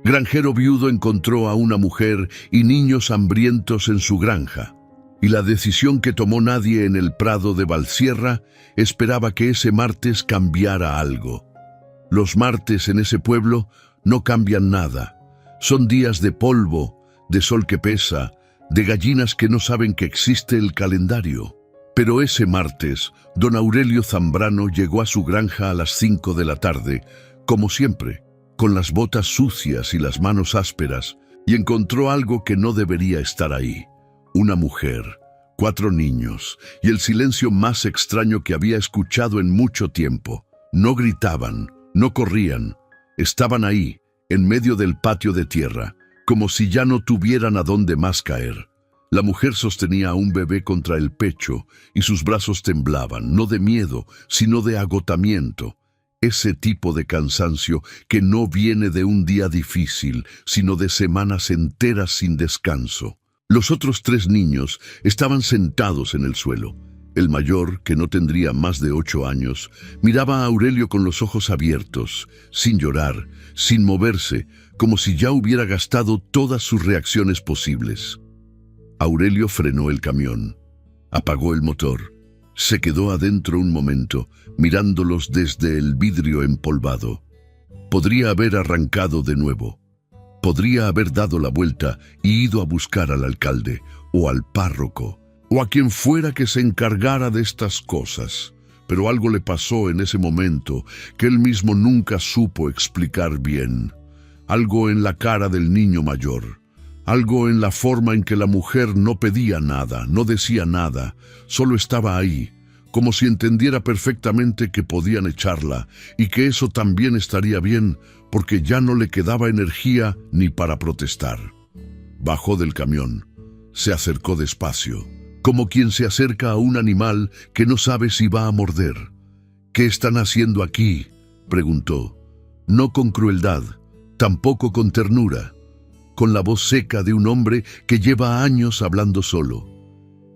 Granjero viudo encontró a una mujer y niños hambrientos en su granja, y la decisión que tomó nadie en el prado de Valsierra esperaba que ese martes cambiara algo. Los martes en ese pueblo no cambian nada. Son días de polvo, de sol que pesa, de gallinas que no saben que existe el calendario. Pero ese martes, don Aurelio Zambrano llegó a su granja a las 5 de la tarde, como siempre, con las botas sucias y las manos ásperas, y encontró algo que no debería estar ahí. Una mujer, 4 niños, y el silencio más extraño que había escuchado en mucho tiempo. No gritaban, no corrían, estaban ahí, en medio del patio de tierra, como si ya no tuvieran a dónde más caer. La mujer sostenía a un bebé contra el pecho y sus brazos temblaban, no de miedo, sino de agotamiento. Ese tipo de cansancio que no viene de un día difícil, sino de semanas enteras sin descanso. Los otros 3 niños estaban sentados en el suelo. El mayor, que no tendría más de 8 años, miraba a Aurelio con los ojos abiertos, sin llorar, sin moverse, como si ya hubiera gastado todas sus reacciones posibles. Aurelio frenó el camión, apagó el motor, se quedó adentro un momento, mirándolos desde el vidrio empolvado. Podría haber arrancado de nuevo. Podría haber dado la vuelta y ido a buscar al alcalde, o al párroco, o a quien fuera que se encargara de estas cosas. Pero algo le pasó en ese momento que él mismo nunca supo explicar bien. Algo en la cara del niño mayor. Algo en la forma en que la mujer no pedía nada, no decía nada, solo estaba ahí, como si entendiera perfectamente que podían echarla y que eso también estaría bien porque ya no le quedaba energía ni para protestar. Bajó del camión, se acercó despacio, como quien se acerca a un animal que no sabe si va a morder. «¿Qué están haciendo aquí?», preguntó, no con crueldad, tampoco con ternura, con la voz seca de un hombre que lleva años hablando solo.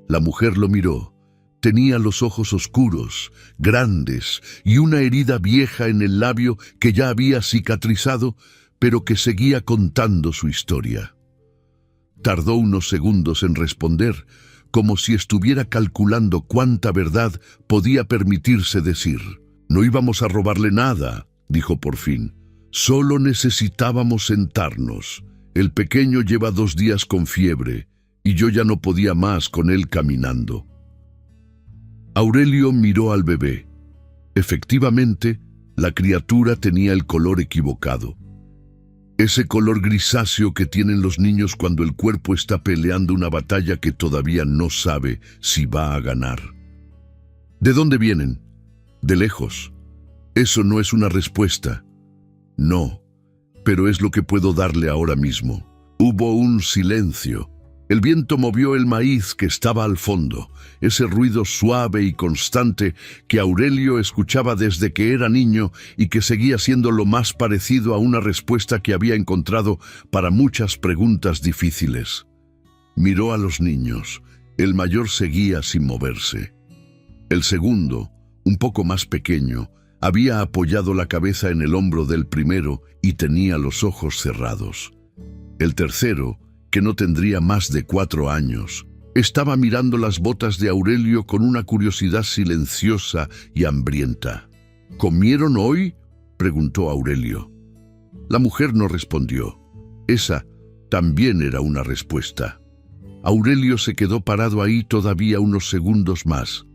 La mujer lo miró. Tenía los ojos oscuros, grandes, y una herida vieja en el labio que ya había cicatrizado, pero que seguía contando su historia. Tardó unos segundos en responder, como si estuviera calculando cuánta verdad podía permitirse decir. «No íbamos a robarle nada», dijo por fin. «Solo necesitábamos sentarnos. El pequeño lleva 2 días con fiebre, y yo ya no podía más con él caminando». Aurelio miró al bebé. Efectivamente, la criatura tenía el color equivocado. Ese color grisáceo que tienen los niños cuando el cuerpo está peleando una batalla que todavía no sabe si va a ganar. «¿De dónde vienen?». «De lejos». «Eso no es una respuesta». «No, pero es lo que puedo darle ahora mismo». Hubo un silencio. El viento movió el maíz que estaba al fondo, ese ruido suave y constante que Aurelio escuchaba desde que era niño y que seguía siendo lo más parecido a una respuesta que había encontrado para muchas preguntas difíciles. Miró a los niños. El mayor seguía sin moverse. El segundo, un poco más pequeño, había apoyado la cabeza en el hombro del primero y tenía los ojos cerrados. El tercero, que no tendría más de 4 años, estaba mirando las botas de Aurelio con una curiosidad silenciosa y hambrienta. «¿Comieron hoy?», preguntó Aurelio. La mujer no respondió. Esa también era una respuesta. Aurelio se quedó parado ahí todavía unos segundos más.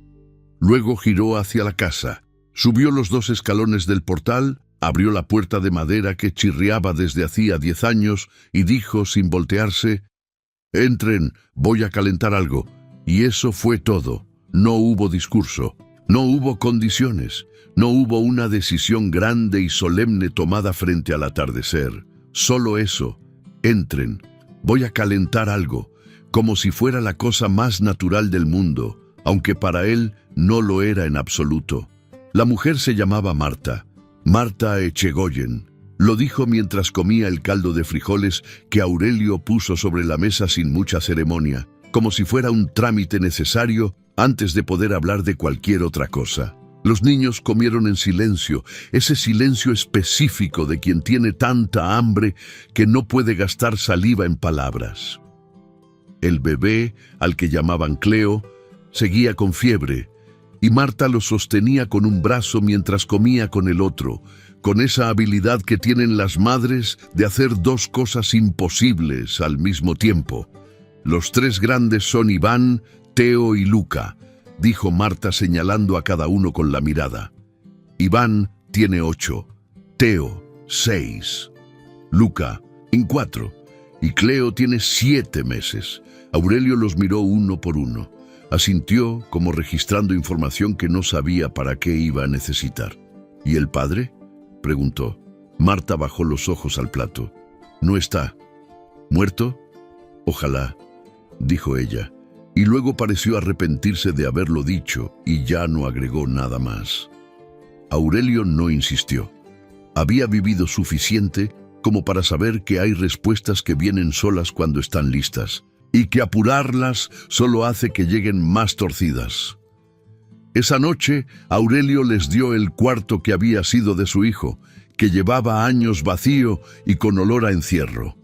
Luego giró hacia la casa, subió los 2 escalones del portal, abrió la puerta de madera que chirriaba desde hacía 10 años y dijo sin voltearse: «Entren, voy a calentar algo». Y eso fue todo. No hubo discurso, no hubo condiciones, no hubo una decisión grande y solemne tomada frente al atardecer. Solo eso: entren, voy a calentar algo, como si fuera la cosa más natural del mundo, aunque para él no lo era en absoluto. La mujer se llamaba Marta. Marta Echegoyen. Lo dijo mientras comía el caldo de frijoles que Aurelio puso sobre la mesa sin mucha ceremonia, como si fuera un trámite necesario antes de poder hablar de cualquier otra cosa. Los niños comieron en silencio, ese silencio específico de quien tiene tanta hambre que no puede gastar saliva en palabras. El bebé, al que llamaban Cleo, seguía con fiebre, y Marta lo sostenía con un brazo mientras comía con el otro, con esa habilidad que tienen las madres de hacer dos cosas imposibles al mismo tiempo. Los tres grandes son Iván, Teo y Luca, dijo Marta señalando a cada uno con la mirada. Iván tiene 8, Teo 6, Luca en 4 y Cleo tiene 7 meses. Aurelio los miró uno por uno. Asintió como registrando información que no sabía para qué iba a necesitar. ¿Y el padre?, preguntó. Marta bajó los ojos al plato. No está. ¿Muerto? Ojalá, dijo ella. Y luego pareció arrepentirse de haberlo dicho y ya no agregó nada más. Aurelio no insistió. Había vivido suficiente como para saber que hay respuestas que vienen solas cuando están listas y que apurarlas solo hace que lleguen más torcidas. Esa noche, Aurelio les dio el cuarto que había sido de su hijo, que llevaba años vacío y con olor a encierro.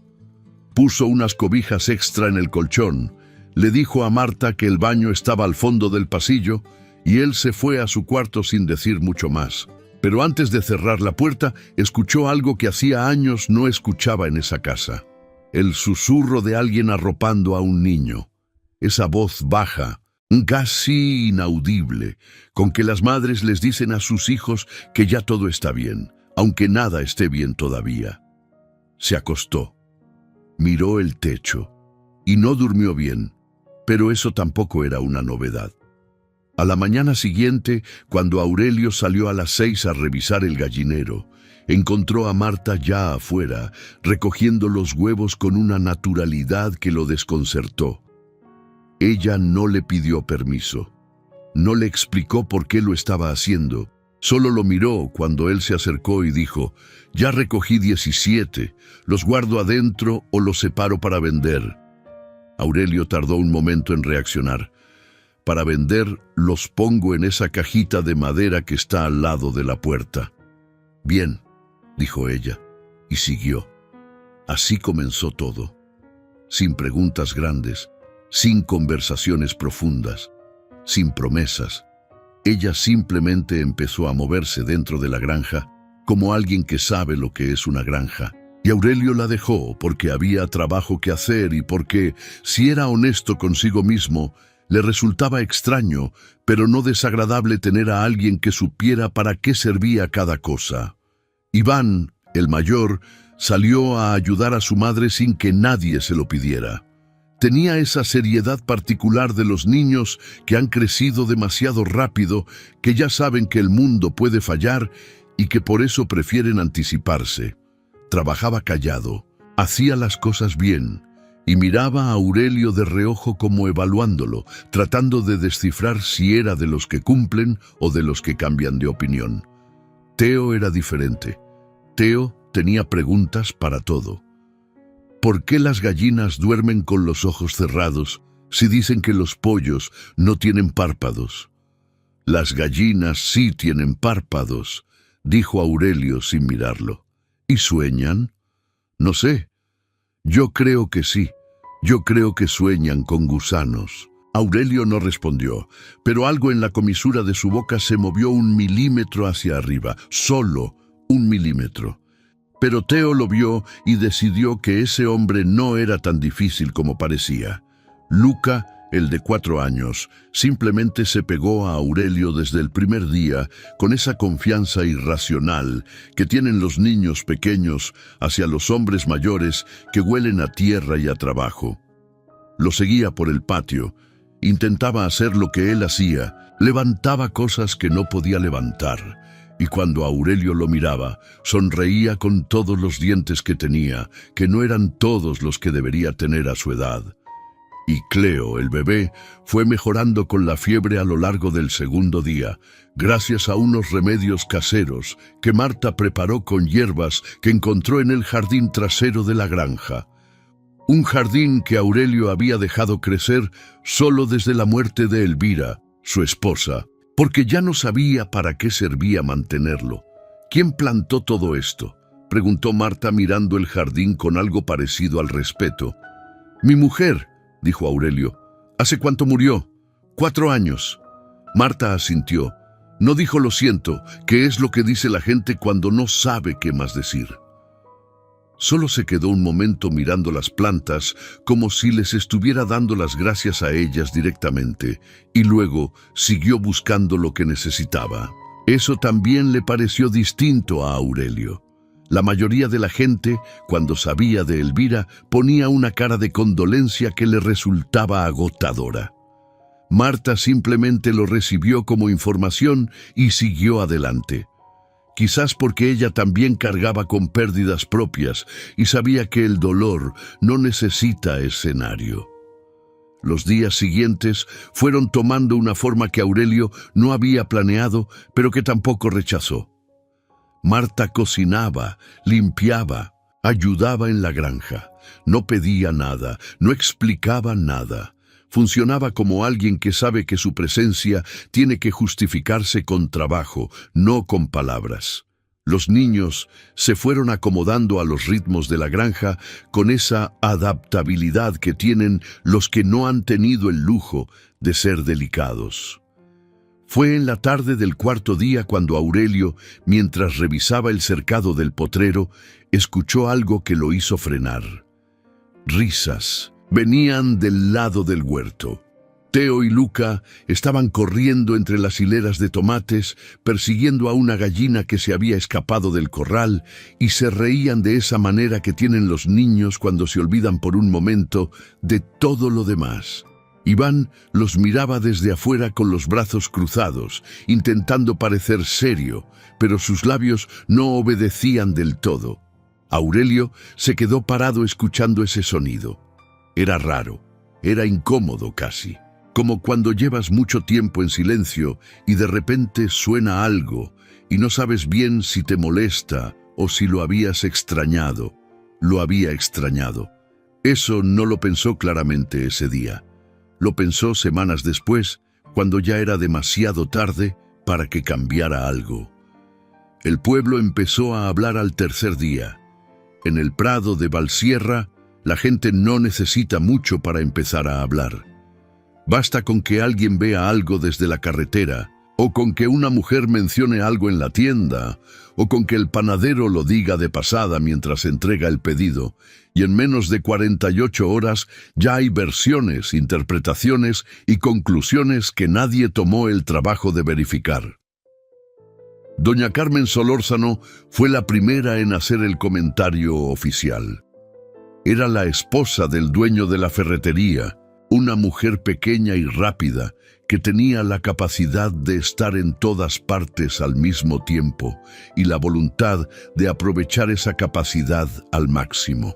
Puso unas cobijas extra en el colchón. Le dijo a Marta que el baño estaba al fondo del pasillo y él se fue a su cuarto sin decir mucho más. Pero antes de cerrar la puerta, escuchó algo que hacía años no escuchaba en esa casa. El susurro de alguien arropando a un niño. Esa voz baja, casi inaudible, con que las madres les dicen a sus hijos que ya todo está bien, aunque nada esté bien todavía. Se acostó. Miró el techo y no durmió bien. Pero eso tampoco era una novedad. A la mañana siguiente, cuando Aurelio salió a las 6 a revisar el gallinero, encontró a Marta ya afuera, recogiendo los huevos con una naturalidad que lo desconcertó. Ella no le pidió permiso. No le explicó por qué lo estaba haciendo. Solo lo miró cuando él se acercó y dijo: «Ya recogí 17, los guardo adentro o los separo para vender». Aurelio tardó un momento en reaccionar. «Para vender, los pongo en esa cajita de madera que está al lado de la puerta». «Bien», dijo ella, y siguió. Así comenzó todo. Sin preguntas grandes, sin conversaciones profundas, sin promesas. Ella simplemente empezó a moverse dentro de la granja, como alguien que sabe lo que es una granja. Y Aurelio la dejó porque había trabajo que hacer y porque, si era honesto consigo mismo, le resultaba extraño, pero no desagradable tener a alguien que supiera para qué servía cada cosa. Iván, el mayor, salió a ayudar a su madre sin que nadie se lo pidiera. Tenía esa seriedad particular de los niños que han crecido demasiado rápido, que ya saben que el mundo puede fallar y que por eso prefieren anticiparse. Trabajaba callado, hacía las cosas bien y miraba a Aurelio de reojo como evaluándolo, tratando de descifrar si era de los que cumplen o de los que cambian de opinión. Teo era diferente. Teo tenía preguntas para todo. ¿Por qué las gallinas duermen con los ojos cerrados si dicen que los pollos no tienen párpados? Las gallinas sí tienen párpados, dijo Aurelio sin mirarlo. ¿Y sueñan? No sé. Yo creo que sí. Yo creo que sueñan con gusanos. Aurelio no respondió, pero algo en la comisura de su boca se movió 1 milímetro hacia arriba, solo 1 milímetro. Pero Teo lo vio y decidió que ese hombre no era tan difícil como parecía. Luca, el de 4 años, simplemente se pegó a Aurelio desde el primer día con esa confianza irracional que tienen los niños pequeños hacia los hombres mayores que huelen a tierra y a trabajo. Lo seguía por el patio, intentaba hacer lo que él hacía, levantaba cosas que no podía levantar. Y cuando Aurelio lo miraba, sonreía con todos los dientes que tenía, que no eran todos los que debería tener a su edad. Y Cleo, el bebé, fue mejorando con la fiebre a lo largo del segundo día, gracias a unos remedios caseros que Marta preparó con hierbas que encontró en el jardín trasero de la granja. Un jardín que Aurelio había dejado crecer solo desde la muerte de Elvira, su esposa. porque ya no sabía para qué servía mantenerlo. ¿Quién plantó todo esto?, preguntó Marta mirando el jardín con algo parecido al respeto. Mi mujer, dijo Aurelio. ¿Hace cuánto murió? 4 años. Marta asintió. No dijo lo siento, que es lo que dice la gente cuando no sabe qué más decir. Solo se quedó un momento mirando las plantas como si les estuviera dando las gracias a ellas directamente, y luego siguió buscando lo que necesitaba. Eso también le pareció distinto a Aurelio. La mayoría de la gente, cuando sabía de Elvira, ponía una cara de condolencia que le resultaba agotadora. Marta simplemente lo recibió como información y siguió adelante. Quizás porque ella también cargaba con pérdidas propias y sabía que el dolor no necesita escenario. Los días siguientes fueron tomando una forma que Aurelio no había planeado, pero que tampoco rechazó. Marta cocinaba, limpiaba, ayudaba en la granja. No pedía nada, no explicaba nada. Funcionaba como alguien que sabe que su presencia tiene que justificarse con trabajo, no con palabras. Los niños se fueron acomodando a los ritmos de la granja con esa adaptabilidad que tienen los que no han tenido el lujo de ser delicados. Fue en la tarde del 4.º día cuando Aurelio, mientras revisaba el cercado del potrero, escuchó algo que lo hizo frenar. Risas venían del lado del huerto. Teo y Luca estaban corriendo entre las hileras de tomates, persiguiendo a una gallina que se había escapado del corral, y se reían de esa manera que tienen los niños cuando se olvidan por un momento de todo lo demás. Iván los miraba desde afuera con los brazos cruzados, intentando parecer serio, pero sus labios no obedecían del todo. Aurelio se quedó parado escuchando ese sonido. Era raro, era incómodo casi, como cuando llevas mucho tiempo en silencio y de repente suena algo y no sabes bien si te molesta o si lo habías extrañado. Lo había extrañado. Eso no lo pensó claramente ese día. Lo pensó semanas después, cuando ya era demasiado tarde para que cambiara algo. El pueblo empezó a hablar al 3.er día. En el prado de Valsierra, la gente no necesita mucho para empezar a hablar. Basta con que alguien vea algo desde la carretera, o con que una mujer mencione algo en la tienda, o con que el panadero lo diga de pasada mientras entrega el pedido, y en menos de 48 horas ya hay versiones, interpretaciones y conclusiones que nadie tomó el trabajo de verificar. Doña Carmen Solórzano fue la primera en hacer el comentario oficial. Era la esposa del dueño de la ferretería, una mujer pequeña y rápida que tenía la capacidad de estar en todas partes al mismo tiempo y la voluntad de aprovechar esa capacidad al máximo.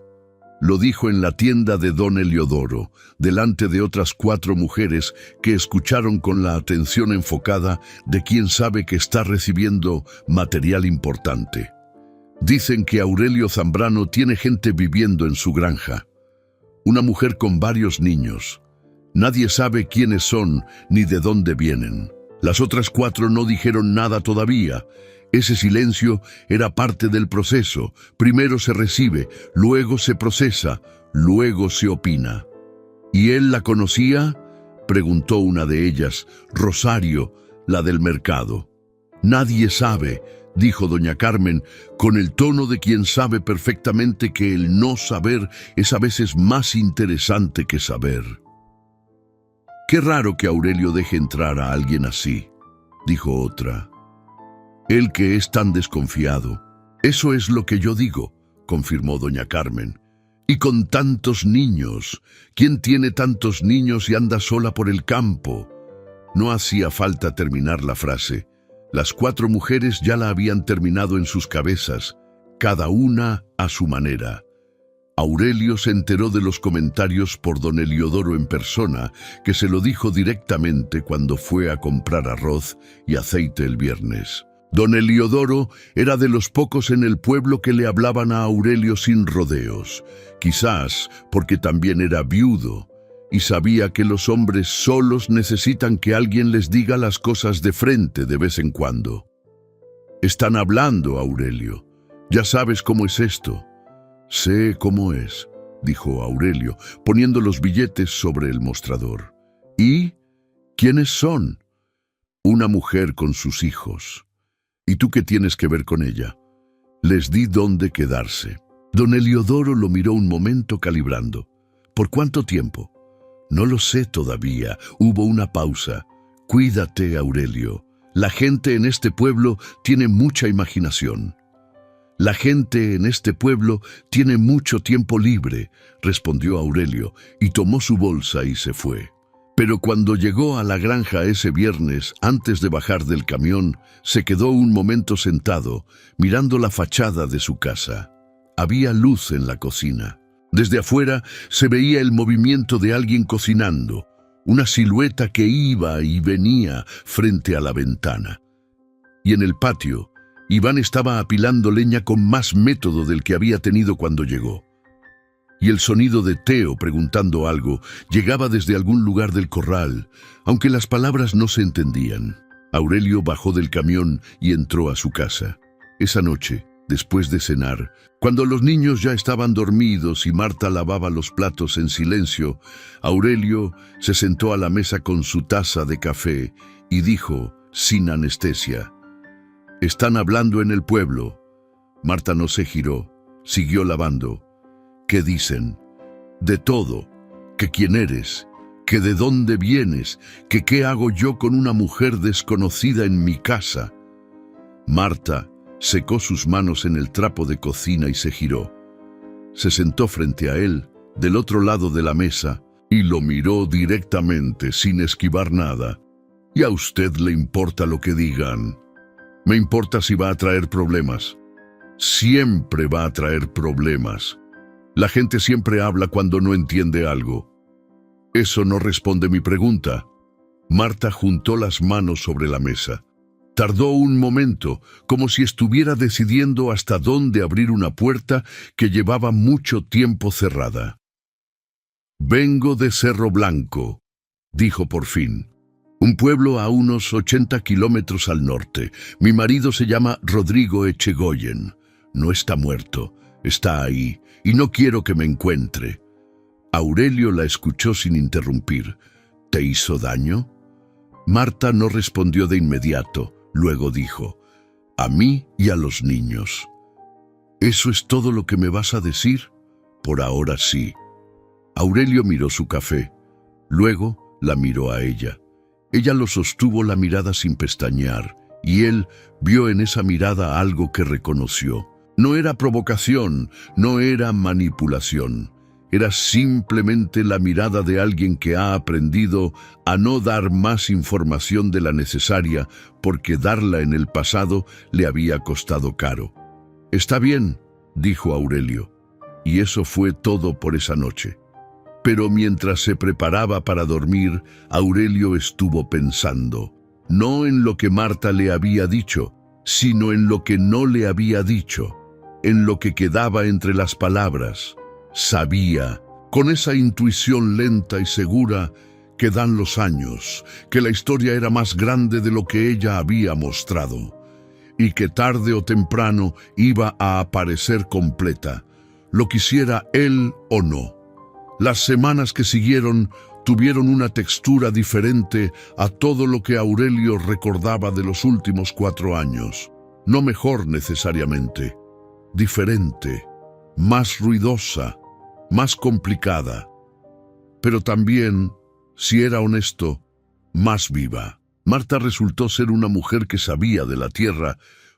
Lo dijo en la tienda de don Eliodoro, delante de otras 4 mujeres que escucharon con la atención enfocada de quien sabe que está recibiendo material importante. Dicen que Aurelio Zambrano tiene gente viviendo en su granja. Una mujer con varios niños. Nadie sabe quiénes son ni de dónde vienen. Las otras 4 no dijeron nada todavía. Ese silencio era parte del proceso. Primero se recibe, luego se procesa, luego se opina. ¿Y él la conocía?, preguntó una de ellas, Rosario, la del mercado. Nadie sabe, dijo doña Carmen, con el tono de quien sabe perfectamente que el no saber es a veces más interesante que saber. Qué raro que Aurelio deje entrar a alguien así, dijo otra. Él que es tan desconfiado. Eso es lo que yo digo, confirmó doña Carmen. Y con tantos niños. ¿Quién tiene tantos niños y anda sola por el campo? No hacía falta terminar la frase. Las 4 mujeres ya la habían terminado en sus cabezas, cada una a su manera. Aurelio se enteró de los comentarios por don Eliodoro en persona, que se lo dijo directamente cuando fue a comprar arroz y aceite el viernes. Don Eliodoro era de los pocos en el pueblo que le hablaban a Aurelio sin rodeos, quizás porque también era viudo, y sabía que los hombres solos necesitan que alguien les diga las cosas de frente de vez en cuando. «Están hablando, Aurelio. Ya sabes cómo es esto». «Sé cómo es», dijo Aurelio, poniendo los billetes sobre el mostrador. «¿Y quiénes son?» «Una mujer con sus hijos. ¿Y tú qué tienes que ver con ella?» Les di dónde quedarse. Don Heliodoro lo miró un momento calibrando. «¿Por cuánto tiempo?» «No lo sé todavía». Hubo una pausa. «Cuídate, Aurelio. La gente en este pueblo tiene mucha imaginación». «La gente en este pueblo tiene mucho tiempo libre», respondió Aurelio, y tomó su bolsa y se fue. Pero cuando llegó a la granja ese viernes, antes de bajar del camión, se quedó un momento sentado, mirando la fachada de su casa. Había luz en la cocina. Desde afuera se veía el movimiento de alguien cocinando, una silueta que iba y venía frente a la ventana. Y en el patio, Iván estaba apilando leña con más método del que había tenido cuando llegó. Y el sonido de Teo preguntando algo llegaba desde algún lugar del corral, aunque las palabras no se entendían. Aurelio bajó del camión y entró a su casa. Esa noche, después de cenar, cuando los niños ya estaban dormidos y Marta lavaba los platos en silencio, Aurelio se sentó a la mesa con su taza de café y dijo, sin anestesia: «Están hablando en el pueblo». Marta no se giró, siguió lavando. «¿Qué dicen?» «De todo, que quién eres, que de dónde vienes, que qué hago yo con una mujer desconocida en mi casa». Marta secó sus manos en el trapo de cocina y se giró. Se sentó frente a él, del otro lado de la mesa, y lo miró directamente, sin esquivar nada. «¿Y a usted le importa lo que digan?» «Me importa si va a traer problemas». «Siempre va a traer problemas. La gente siempre habla cuando no entiende algo». «Eso no responde mi pregunta». Marta juntó las manos sobre la mesa. Tardó un momento, como si estuviera decidiendo hasta dónde abrir una puerta que llevaba mucho tiempo cerrada. «Vengo de Cerro Blanco», dijo por fin. «Un pueblo a unos 80 kilómetros al norte. Mi marido se llama Rodrigo Echegoyen. No está muerto, está ahí, y no quiero que me encuentre». Aurelio la escuchó sin interrumpir. «¿Te hizo daño?» Marta no respondió de inmediato. Luego dijo: «A mí y a los niños». «¿Eso es todo lo que me vas a decir?» «Por ahora sí». Aurelio miró su café. Luego la miró a ella. Ella lo sostuvo la mirada sin pestañear, y él vio en esa mirada algo que reconoció. No era provocación, no era manipulación. Era simplemente la mirada de alguien que ha aprendido a no dar más información de la necesaria porque darla en el pasado le había costado caro. «Está bien», dijo Aurelio, y eso fue todo por esa noche. Pero mientras se preparaba para dormir, Aurelio estuvo pensando, no en lo que Marta le había dicho, sino en lo que no le había dicho, en lo que quedaba entre las palabras. Sabía, con esa intuición lenta y segura que dan los años, que la historia era más grande de lo que ella había mostrado, y que tarde o temprano iba a aparecer completa, lo quisiera él o no. Las semanas que siguieron tuvieron una textura diferente a todo lo que Aurelio recordaba de los últimos 4 años. No mejor necesariamente, diferente, más ruidosa, más complicada, pero también, si era honesto, más viva. Marta resultó ser una mujer que sabía de la tierra,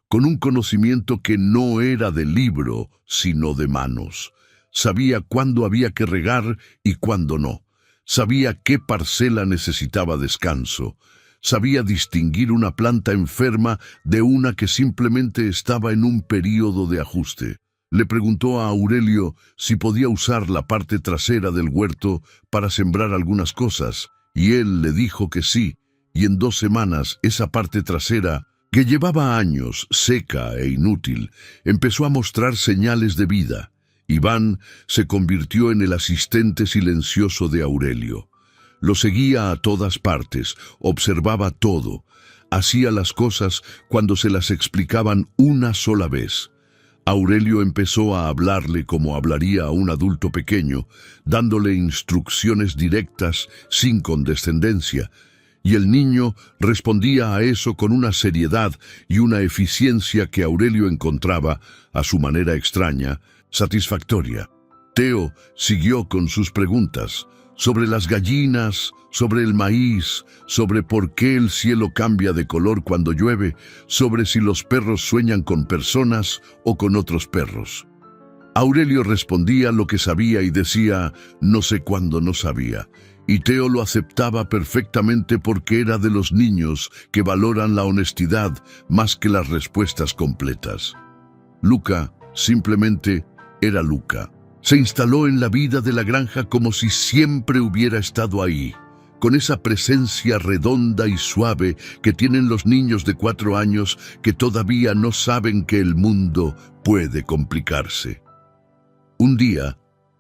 con un conocimiento que no era de libro, sino de manos. Sabía cuándo había que regar y cuándo no. Sabía qué parcela necesitaba descanso. Sabía distinguir una planta enferma de una que simplemente estaba en un período de ajuste. Le preguntó a Aurelio si podía usar la parte trasera del huerto para sembrar algunas cosas, y él le dijo que sí, y en 2 semanas esa parte trasera, que llevaba años seca e inútil, empezó a mostrar señales de vida, Iván se convirtió en el asistente silencioso de Aurelio. Lo seguía a todas partes, observaba todo, hacía las cosas cuando se las explicaban una sola vez. Aurelio empezó a hablarle como hablaría a un adulto pequeño, dándole instrucciones directas, sin condescendencia, y el niño respondía a eso con una seriedad y una eficiencia que Aurelio encontraba, a su manera extraña, satisfactoria. Teo siguió con sus preguntas sobre las gallinas, sobre el maíz, sobre por qué el cielo cambia de color cuando llueve, sobre si los perros sueñan con personas o con otros perros. Aurelio respondía lo que sabía y decía no sé cuándo no sabía, y Teo lo aceptaba perfectamente porque era de los niños que valoran la honestidad más que las respuestas completas. Luca simplemente era Luca. Se instaló en la vida de la granja como si siempre hubiera estado ahí, con esa presencia redonda y suave que tienen los niños de 4 años que todavía no saben que el mundo puede complicarse. Un día,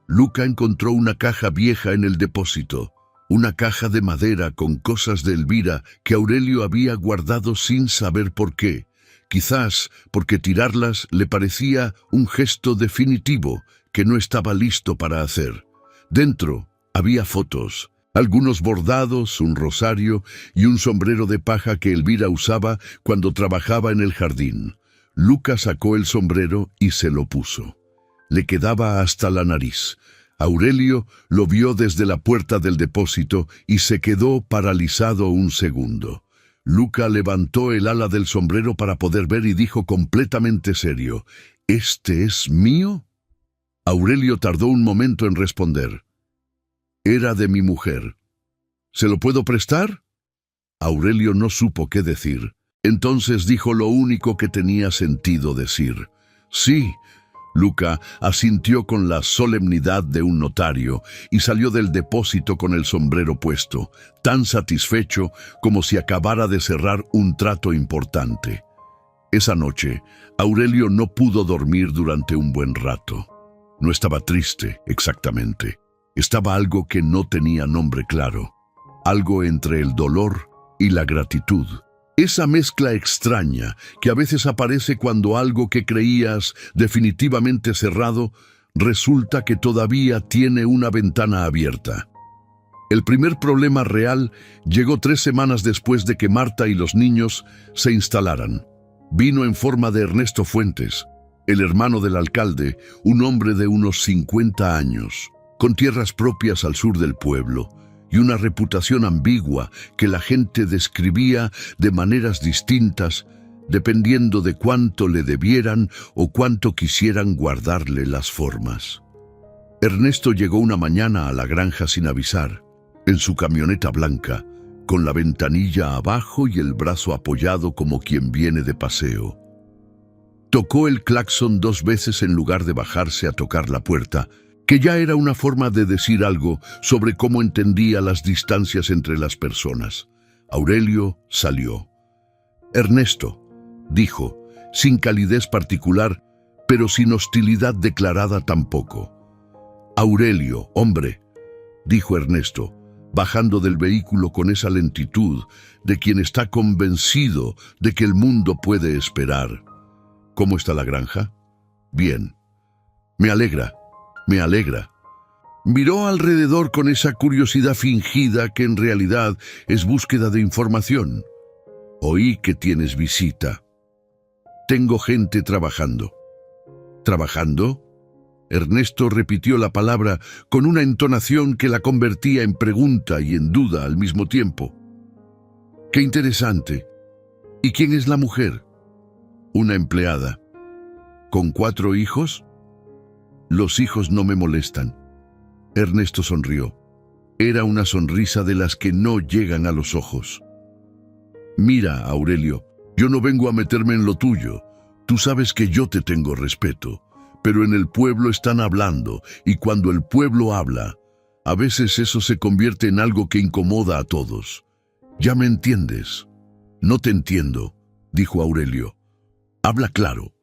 Luca encontró una caja vieja en el depósito, una caja de madera con cosas de Elvira que Aurelio había guardado sin saber por qué. Quizás porque tirarlas le parecía un gesto definitivo que no estaba listo para hacer. Dentro había fotos, algunos bordados, un rosario y un sombrero de paja que Elvira usaba cuando trabajaba en el jardín. Luca sacó el sombrero y se lo puso. Le quedaba hasta la nariz. Aurelio lo vio desde la puerta del depósito y se quedó paralizado un segundo. Luca levantó el ala del sombrero para poder ver y dijo completamente serio, ¿este es mío? Aurelio tardó un momento en responder. Era de mi mujer. ¿Se lo puedo prestar? Aurelio no supo qué decir. Entonces dijo lo único que tenía sentido decir. Sí. Luca asintió con la solemnidad de un notario y salió del depósito con el sombrero puesto, tan satisfecho como si acabara de cerrar un trato importante. Esa noche, Aurelio no pudo dormir durante un buen rato. No estaba triste, exactamente. Estaba algo que no tenía nombre claro, algo entre el dolor y la gratitud. Esa mezcla extraña que a veces aparece cuando algo que creías definitivamente cerrado resulta que todavía tiene una ventana abierta. El primer problema real llegó 3 semanas después de que Marta y los niños se instalaran. Vino en forma de Ernesto Fuentes, el hermano del alcalde, un hombre de unos 50 años, con tierras propias al sur del pueblo, y una reputación ambigua que la gente describía de maneras distintas dependiendo de cuánto le debieran o cuánto quisieran guardarle las formas. Ernesto llegó una mañana a la granja sin avisar, en su camioneta blanca, con la ventanilla abajo y el brazo apoyado como quien viene de paseo. Tocó el claxon 2 veces en lugar de bajarse a tocar la puerta, que ya era una forma de decir algo sobre cómo entendía las distancias entre las personas. Aurelio salió. «Ernesto», dijo, sin calidez particular, pero sin hostilidad declarada tampoco. «Aurelio, hombre», dijo Ernesto, bajando del vehículo con esa lentitud de quien está convencido de que el mundo puede esperar. «¿Cómo está la granja?» «Bien». «Me alegra. Me alegra». Miró alrededor con esa curiosidad fingida que en realidad es búsqueda de información. «Oí que tienes visita». «Tengo gente trabajando». «¿Trabajando?» Ernesto repitió la palabra con una entonación que la convertía en pregunta y en duda al mismo tiempo. «Qué interesante. ¿Y quién es la mujer?» «Una empleada». «¿Con 4 hijos?» «Los hijos no me molestan». Ernesto sonrió. Era una sonrisa de las que no llegan a los ojos. «Mira, Aurelio, yo no vengo a meterme en lo tuyo. Tú sabes que yo te tengo respeto. Pero en el pueblo están hablando, y cuando el pueblo habla, a veces eso se convierte en algo que incomoda a todos. ¿Ya me entiendes?» «No te entiendo», dijo Aurelio. «Habla claro.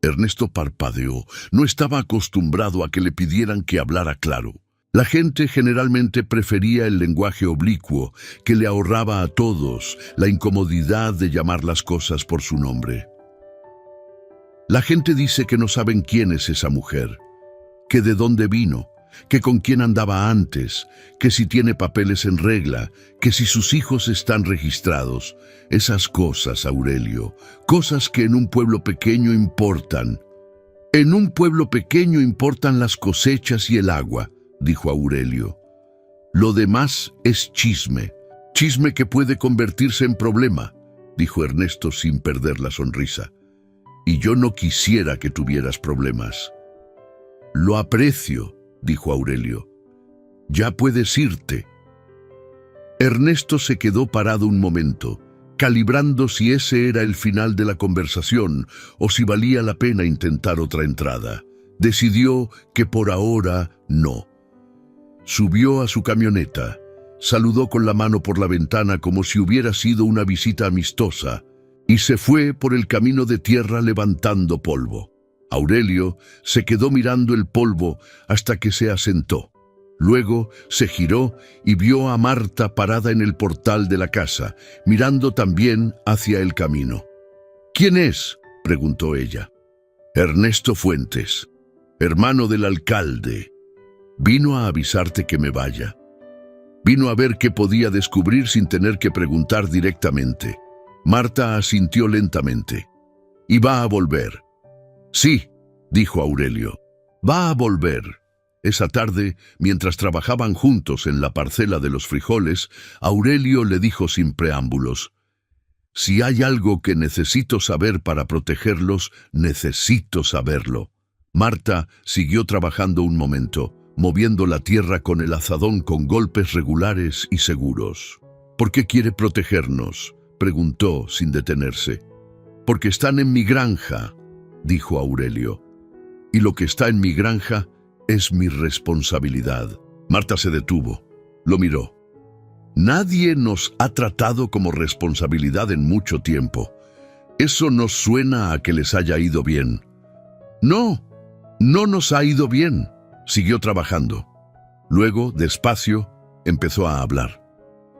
Ernesto parpadeó. No estaba acostumbrado a que le pidieran que hablara claro. La gente generalmente prefería el lenguaje oblicuo, que le ahorraba a todos la incomodidad de llamar las cosas por su nombre. La gente dice que no saben quién es esa mujer, que de dónde vino, que con quién andaba antes, que si tiene papeles en regla, que si sus hijos están registrados. Esas cosas, Aurelio, cosas que en un pueblo pequeño importan. En un pueblo pequeño importan las cosechas y el agua, dijo Aurelio. Lo demás es chisme, chisme que puede convertirse en problema, dijo Ernesto sin perder la sonrisa. Y yo no quisiera que tuvieras problemas. Lo aprecio, dijo Aurelio. Ya puedes irte. Ernesto se quedó parado un momento, calibrando si ese era el final de la conversación o si valía la pena intentar otra entrada. Decidió que por ahora no. Subió a su camioneta, saludó con la mano por la ventana como si hubiera sido una visita amistosa y se fue por el camino de tierra levantando polvo. Aurelio se quedó mirando el polvo hasta que se asentó. Luego se giró y vio a Marta parada en el portal de la casa, mirando también hacia el camino. «¿Quién es?», preguntó ella. «Ernesto Fuentes, hermano del alcalde. Vino a avisarte que me vaya. Vino a ver qué podía descubrir sin tener que preguntar directamente». Marta asintió lentamente. «¿Y va a volver?». «Sí», dijo Aurelio. «Va a volver». Esa tarde, mientras trabajaban juntos en la parcela de los frijoles, Aurelio le dijo sin preámbulos: «Si hay algo que necesito saber para protegerlos, necesito saberlo». Marta siguió trabajando un momento, moviendo la tierra con el azadón con golpes regulares y seguros. «¿Por qué quiere protegernos?», preguntó sin detenerse. «Porque están en mi granja», dijo Aurelio. «Y lo que está en mi granja es mi responsabilidad». Marta se detuvo, lo miró. «Nadie nos ha tratado como responsabilidad en mucho tiempo. Eso no suena a que les haya ido bien». «No, no nos ha ido bien», siguió trabajando. Luego, despacio, empezó a hablar.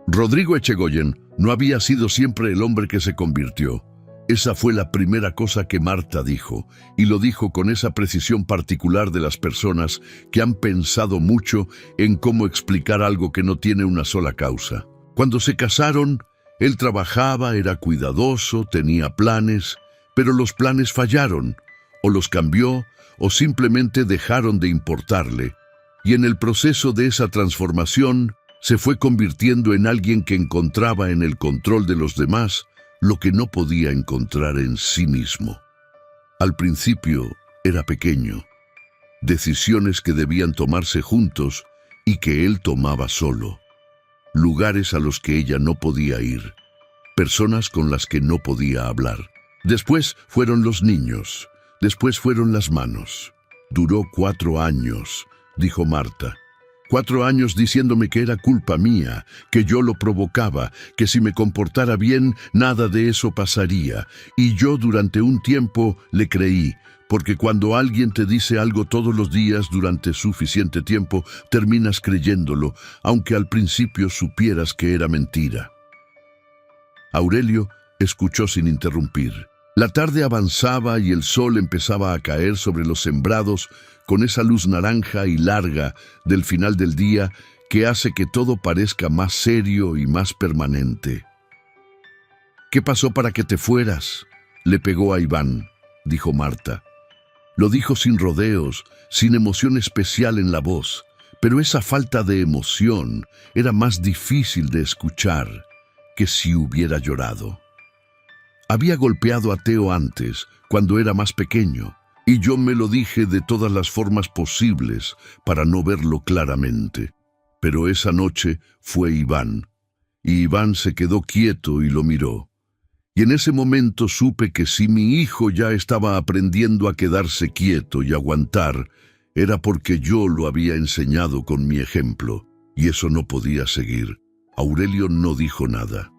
Rodrigo Echegoyen no había sido siempre el hombre que se convirtió. Esa fue la primera cosa que Marta dijo, y lo dijo con esa precisión particular de las personas que han pensado mucho en cómo explicar algo que no tiene una sola causa. Cuando se casaron, él trabajaba, era cuidadoso, tenía planes, pero los planes fallaron, o los cambió, o simplemente dejaron de importarle. Y en el proceso de esa transformación, se fue convirtiendo en alguien que encontraba en el control de los demás lo que no podía encontrar en sí mismo. Al principio era pequeño, decisiones que debían tomarse juntos y que él tomaba solo, lugares a los que ella no podía ir, personas con las que no podía hablar. Después fueron los niños, después fueron las manos. Duró 4 años, dijo Marta. 4 años diciéndome que era culpa mía, que yo lo provocaba, que si me comportara bien, nada de eso pasaría. Y yo durante un tiempo le creí, porque cuando alguien te dice algo todos los días durante suficiente tiempo, terminas creyéndolo, aunque al principio supieras que era mentira. Aurelio escuchó sin interrumpir. La tarde avanzaba y el sol empezaba a caer sobre los sembrados con esa luz naranja y larga del final del día que hace que todo parezca más serio y más permanente. «¿Qué pasó para que te fueras?», le pegó a Iván, dijo Marta. Lo dijo sin rodeos, sin emoción especial en la voz, pero esa falta de emoción era más difícil de escuchar que si hubiera llorado. Había golpeado a Teo antes, cuando era más pequeño, y yo me lo dije de todas las formas posibles para no verlo claramente. Pero esa noche fue Iván, y Iván se quedó quieto y lo miró. Y en ese momento supe que si mi hijo ya estaba aprendiendo a quedarse quieto y aguantar, era porque yo lo había enseñado con mi ejemplo, y eso no podía seguir. Aurelio no dijo nada.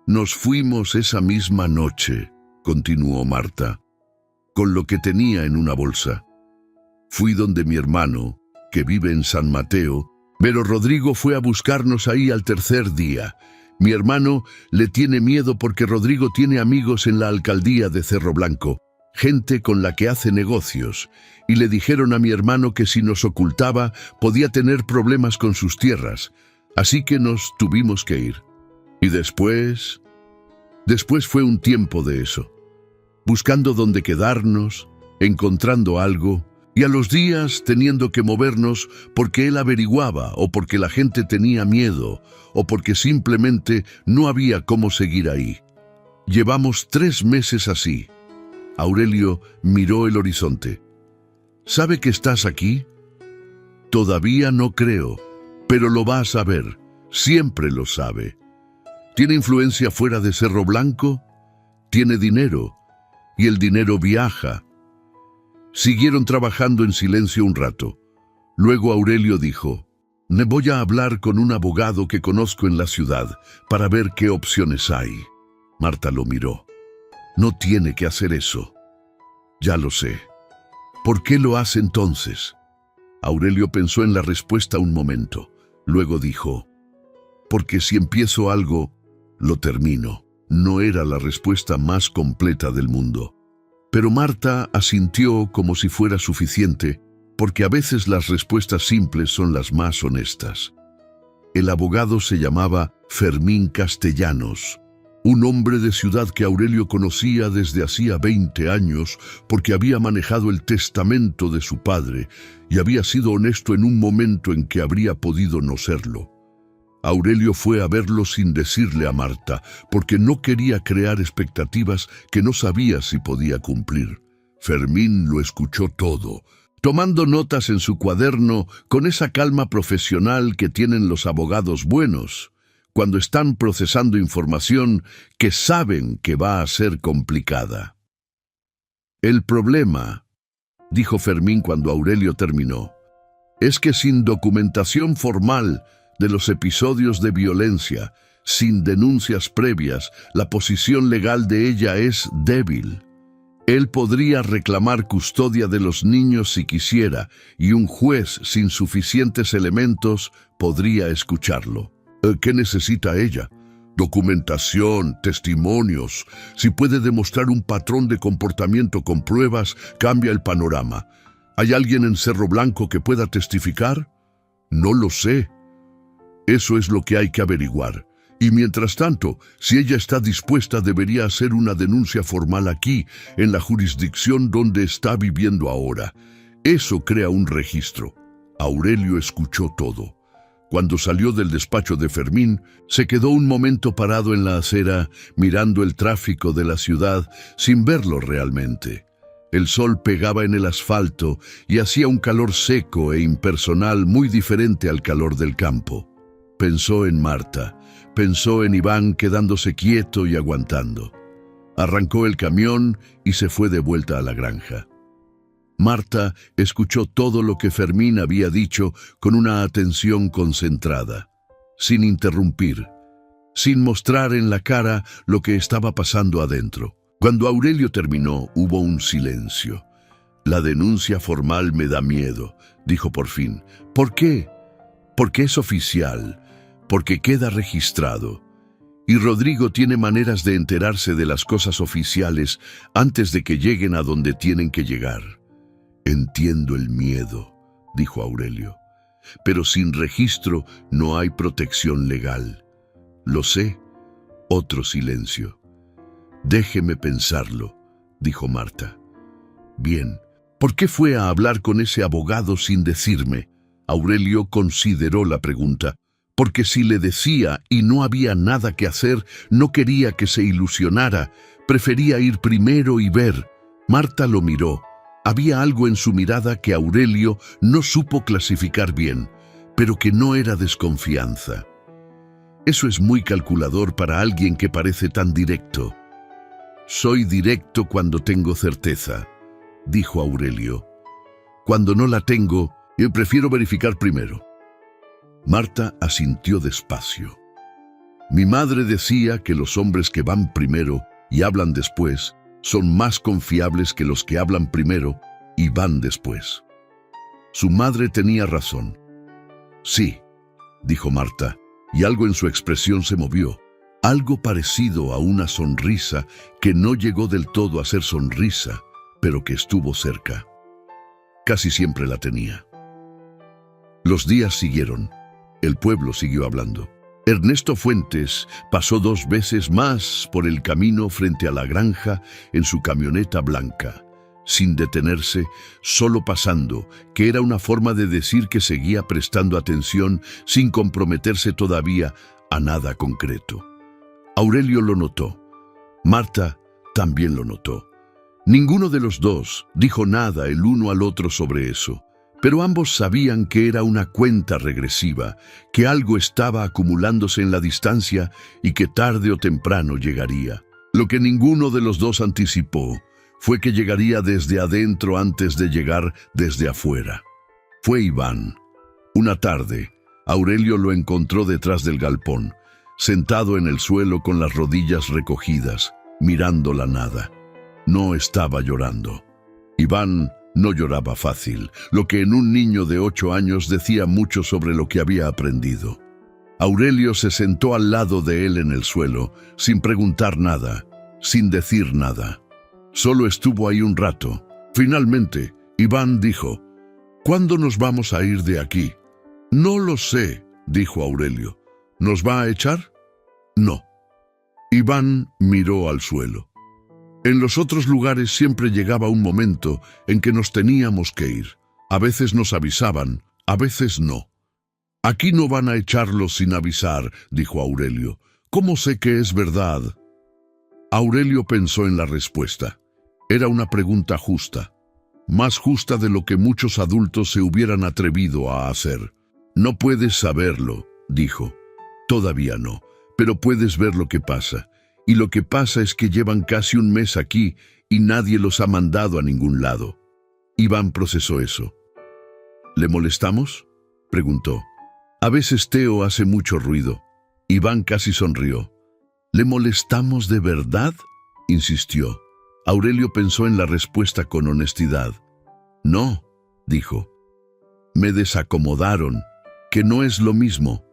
«Nos fuimos esa misma noche», continuó Marta. con lo que tenía en una bolsa. Fui donde mi hermano, que vive en San Mateo, pero Rodrigo fue a buscarnos ahí al tercer día. Mi hermano le tiene miedo porque Rodrigo tiene amigos en la alcaldía de Cerro Blanco, gente con la que hace negocios, y le dijeron a mi hermano que si nos ocultaba podía tener problemas con sus tierras, así que nos tuvimos que ir. Y después fue un tiempo de eso, buscando dónde quedarnos, encontrando algo, y a los días teniendo que movernos porque él averiguaba o porque la gente tenía miedo o porque simplemente no había cómo seguir ahí. Llevamos 3 meses así. Aurelio miró el horizonte. ¿Sabe que estás aquí? Todavía no creo, pero lo va a saber. Siempre lo sabe. ¿Tiene influencia fuera de Cerro Blanco? Tiene dinero, y el dinero viaja. Siguieron trabajando en silencio un rato. Luego Aurelio dijo, «Me voy a hablar con un abogado que conozco en la ciudad para ver qué opciones hay». Marta lo miró. «No tiene que hacer eso». «Ya lo sé». «¿Por qué lo hace entonces?» Aurelio pensó en la respuesta un momento. Luego dijo, «Porque si empiezo algo, lo termino». No era la respuesta más completa del mundo. Pero Marta asintió como si fuera suficiente, porque a veces las respuestas simples son las más honestas. El abogado se llamaba Fermín Castellanos, un hombre de ciudad que Aurelio conocía desde hacía 20 años porque había manejado el testamento de su padre y había sido honesto en un momento en que habría podido no serlo. Aurelio fue a verlo sin decirle a Marta, porque no quería crear expectativas que no sabía si podía cumplir. Fermín lo escuchó todo, tomando notas en su cuaderno con esa calma profesional que tienen los abogados buenos, cuando están procesando información que saben que va a ser complicada. «El problema», dijo Fermín cuando Aurelio terminó, «es que sin documentación formal de los episodios de violencia, sin denuncias previas, la posición legal de ella es débil. Él podría reclamar custodia de los niños si quisiera, y un juez sin suficientes elementos podría escucharlo. ¿Qué necesita ella? Documentación, testimonios. Si puede demostrar un patrón de comportamiento con pruebas, cambia el panorama. ¿Hay alguien en Cerro Blanco que pueda testificar? No lo sé. Eso es lo que hay que averiguar. Y mientras tanto, si ella está dispuesta, debería hacer una denuncia formal aquí, en la jurisdicción donde está viviendo ahora. Eso crea un registro». Aurelio escuchó todo. Cuando salió del despacho de Fermín, se quedó un momento parado en la acera, mirando el tráfico de la ciudad, sin verlo realmente. El sol pegaba en el asfalto y hacía un calor seco e impersonal muy diferente al calor del campo. Pensó en Marta, pensó en Iván quedándose quieto y aguantando. Arrancó el camión y se fue de vuelta a la granja. Marta escuchó todo lo que Fermín había dicho con una atención concentrada, sin interrumpir, sin mostrar en la cara lo que estaba pasando adentro. Cuando Aurelio terminó, hubo un silencio. «La denuncia formal me da miedo», dijo por fin. «¿Por qué?» «Porque es oficial, porque queda registrado. Y Rodrigo tiene maneras de enterarse de las cosas oficiales antes de que lleguen a donde tienen que llegar». «Entiendo el miedo», dijo Aurelio. «Pero sin registro no hay protección legal». «Lo sé». Otro silencio. «Déjeme pensarlo», dijo Marta. «Bien, ¿por qué fue a hablar con ese abogado sin decirme?» Aurelio consideró la pregunta. Porque si le decía y no había nada que hacer, no quería que se ilusionara. Prefería ir primero y ver. Marta lo miró. Había algo en su mirada que Aurelio no supo clasificar bien, pero que no era desconfianza. Eso es muy calculador para alguien que parece tan directo. «Soy directo cuando tengo certeza», dijo Aurelio. «Cuando no la tengo, yo prefiero verificar primero». Marta asintió despacio. «Mi madre decía que los hombres que van primero y hablan después Son más confiables que los que hablan primero y van después. Su madre tenía razón. Sí, dijo Marta, y algo en su expresión se movió. Algo parecido a una sonrisa que no llegó del todo a ser sonrisa, pero que estuvo cerca. Casi siempre la tenía. Los días siguieron. El pueblo siguió hablando. Ernesto Fuentes pasó 2 veces más por el camino frente a la granja en su camioneta blanca, sin detenerse, solo pasando, que era una forma de decir que seguía prestando atención sin comprometerse todavía a nada concreto. Aurelio lo notó. Marta también lo notó. Ninguno de los dos dijo nada el uno al otro sobre eso, pero ambos sabían que era una cuenta regresiva, que algo estaba acumulándose en la distancia y que tarde o temprano llegaría. Lo que ninguno de los dos anticipó fue que llegaría desde adentro antes de llegar desde afuera. Fue Iván. Una tarde, Aurelio lo encontró detrás del galpón, sentado en el suelo con las rodillas recogidas, mirando la nada. No estaba llorando. Iván no lloraba fácil, lo que en un niño de 8 años decía mucho sobre lo que había aprendido. Aurelio se sentó al lado de él en el suelo, sin preguntar nada, sin decir nada. Solo estuvo ahí un rato. Finalmente, Iván dijo: «¿Cuándo nos vamos a ir de aquí?» «No lo sé», dijo Aurelio. «¿Nos va a echar?» «No». Iván miró al suelo. En los otros lugares siempre llegaba un momento en que nos teníamos que ir. A veces nos avisaban, a veces no. «Aquí no van a echarlos sin avisar», dijo Aurelio. «¿Cómo sé que es verdad?» Aurelio pensó en la respuesta. Era una pregunta justa, más justa de lo que muchos adultos se hubieran atrevido a hacer. «No puedes saberlo», dijo. «Todavía no, pero puedes ver lo que pasa. Y lo que pasa es que llevan casi un mes aquí y nadie los ha mandado a ningún lado». Iván procesó eso. «¿Le molestamos?», preguntó. «A veces Teo hace mucho ruido». Iván casi sonrió. «¿Le molestamos de verdad?», insistió. Aurelio pensó en la respuesta con honestidad. «No», dijo. «Me desacomodaron, que no es lo mismo».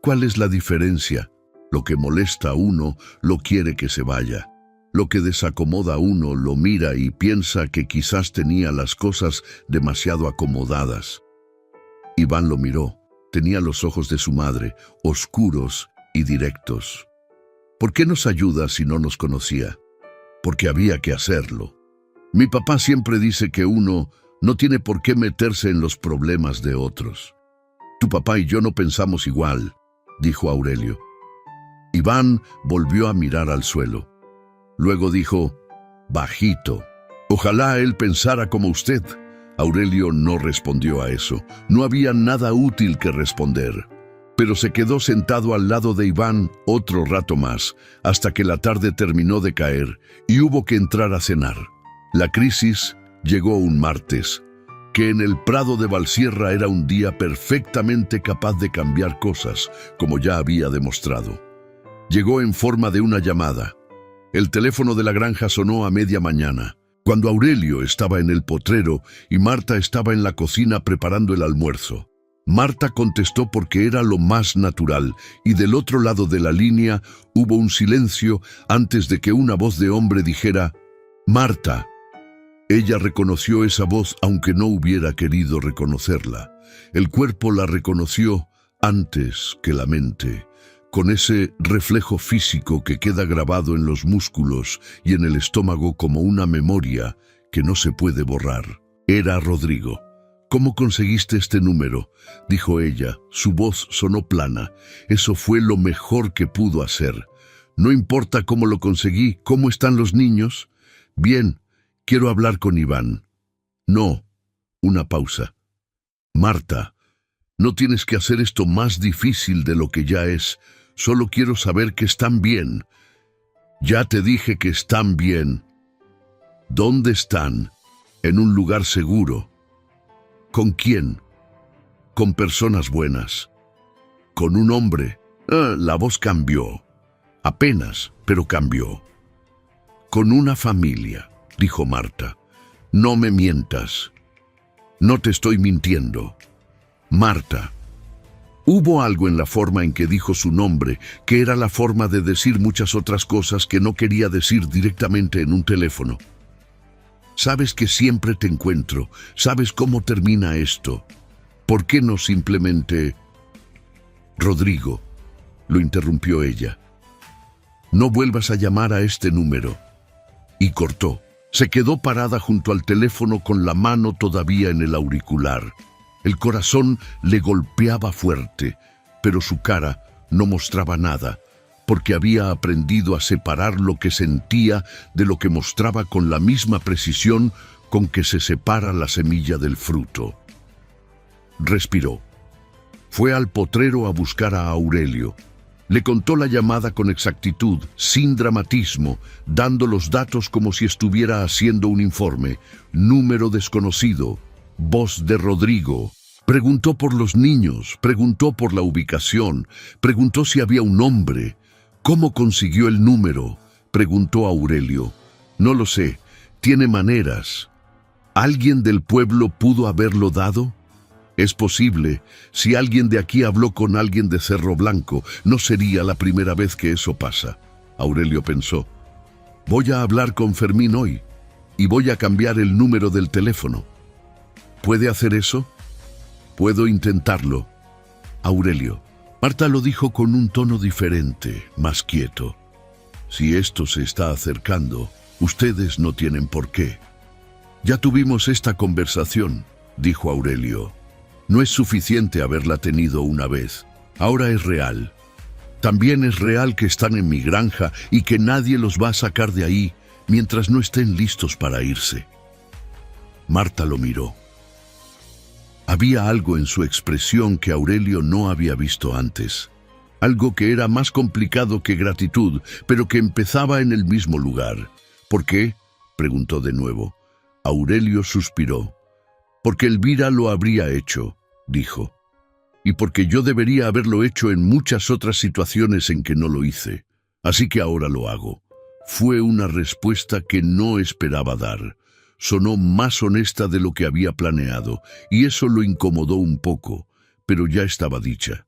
«¿Cuál es la diferencia? Lo que molesta a uno lo quiere que se vaya. Lo que desacomoda a uno lo mira y piensa que quizás tenía las cosas demasiado acomodadas». Iván lo miró. Tenía los ojos de su madre, oscuros y directos. «¿Por qué nos ayuda si no nos conocía?» «Porque había que hacerlo. Mi papá siempre dice que uno no tiene por qué meterse en los problemas de otros». «Tu papá y yo no pensamos igual», dijo Aurelio. Iván volvió a mirar al suelo. Luego dijo, bajito: «Ojalá él pensara como usted». Aurelio no respondió a eso. No había nada útil que responder. Pero se quedó sentado al lado de Iván otro rato más, hasta que la tarde terminó de caer y hubo que entrar a cenar. La crisis llegó un martes, que en el Prado de Valsierra era un día perfectamente capaz de cambiar cosas, como ya había demostrado. Llegó en forma de una llamada. El teléfono de la granja sonó a media mañana, cuando Aurelio estaba en el potrero y Marta estaba en la cocina preparando el almuerzo. Marta contestó porque era lo más natural, y del otro lado de la línea hubo un silencio antes de que una voz de hombre dijera, «Marta». Ella reconoció esa voz aunque no hubiera querido reconocerla. El cuerpo la reconoció antes que la mente, con ese reflejo físico que queda grabado en los músculos y en el estómago como una memoria que no se puede borrar. Era Rodrigo. «¿Cómo conseguiste este número?», dijo ella. Su voz sonó plana. «Eso fue lo mejor que pudo hacer. No importa cómo lo conseguí. ¿Cómo están los niños?». «Bien, quiero hablar con Iván». «No». Una pausa. «Marta, no tienes que hacer esto más difícil de lo que ya es. Solo quiero saber que están bien». «Ya te dije que están bien». «¿Dónde están?». «En un lugar seguro». «¿Con quién?». «Con personas buenas». «¿Con un hombre?». La voz cambió. Apenas, pero cambió. Con una familia, dijo Marta. No me mientas. No te estoy mintiendo. Marta. Hubo algo en la forma en que dijo su nombre, que era la forma de decir muchas otras cosas que no quería decir directamente en un teléfono. Sabes que siempre te encuentro, sabes cómo termina esto. ¿Por qué no simplemente... Rodrigo, lo interrumpió ella. No vuelvas a llamar a este número. Y cortó. Se quedó parada junto al teléfono con la mano todavía en el auricular. El corazón le golpeaba fuerte, pero su cara no mostraba nada, porque había aprendido a separar lo que sentía de lo que mostraba con la misma precisión con que se separa la semilla del fruto. Respiró. Fue al potrero a buscar a Aurelio. Le contó la llamada con exactitud, sin dramatismo, dando los datos como si estuviera haciendo un informe. Número desconocido. Voz de Rodrigo. Preguntó por los niños, preguntó por la ubicación, preguntó si había un nombre. ¿Cómo consiguió el número?, preguntó Aurelio. No lo sé, tiene maneras. ¿Alguien del pueblo pudo haberlo dado? Es posible. Si alguien de aquí habló con alguien de Cerro Blanco, no sería la primera vez que eso pasa. Aurelio pensó. Voy a hablar con Fermín hoy y voy a cambiar el número del teléfono. ¿Puede hacer eso? Puedo intentarlo. Aurelio. Marta lo dijo con un tono diferente, más quieto. Si esto se está acercando, ustedes no tienen por qué. Ya tuvimos esta conversación, dijo Aurelio. No es suficiente haberla tenido una vez. Ahora es real. También es real que están en mi granja y que nadie los va a sacar de ahí mientras no estén listos para irse. Marta lo miró. Había algo en su expresión que Aurelio no había visto antes. Algo que era más complicado que gratitud, pero que empezaba en el mismo lugar. ¿Por qué?, preguntó de nuevo. Aurelio suspiró. Porque Elvira lo habría hecho, dijo. Y porque yo debería haberlo hecho en muchas otras situaciones en que no lo hice. Así que ahora lo hago. Fue una respuesta que no esperaba dar. Sonó más honesta de lo que había planeado, y eso lo incomodó un poco, pero ya estaba dicha.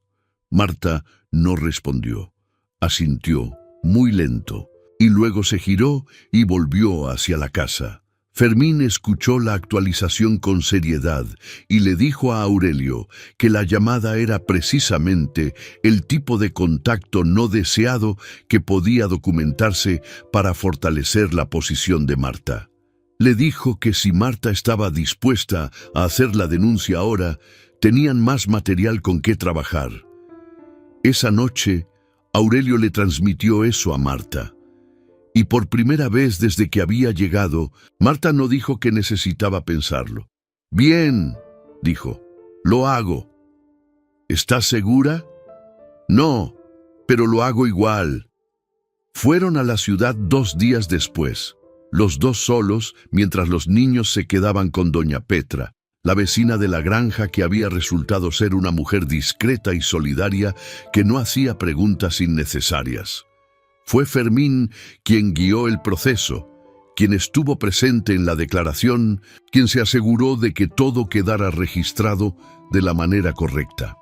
Marta no respondió. Asintió, muy lento, y luego se giró y volvió hacia la casa. Fermín escuchó la actualización con seriedad y le dijo a Aurelio que la llamada era precisamente el tipo de contacto no deseado que podía documentarse para fortalecer la posición de Marta. Le dijo que si Marta estaba dispuesta a hacer la denuncia ahora, tenían más material con qué trabajar. Esa noche, Aurelio le transmitió eso a Marta. Y por primera vez desde que había llegado, Marta no dijo que necesitaba pensarlo. «Bien», dijo, «lo hago». «¿Estás segura?» «No, pero lo hago igual». Fueron a la ciudad 2 días después, los dos solos, mientras los niños se quedaban con doña Petra, la vecina de la granja que había resultado ser una mujer discreta y solidaria que no hacía preguntas innecesarias. Fue Fermín quien guió el proceso, quien estuvo presente en la declaración, quien se aseguró de que todo quedara registrado de la manera correcta.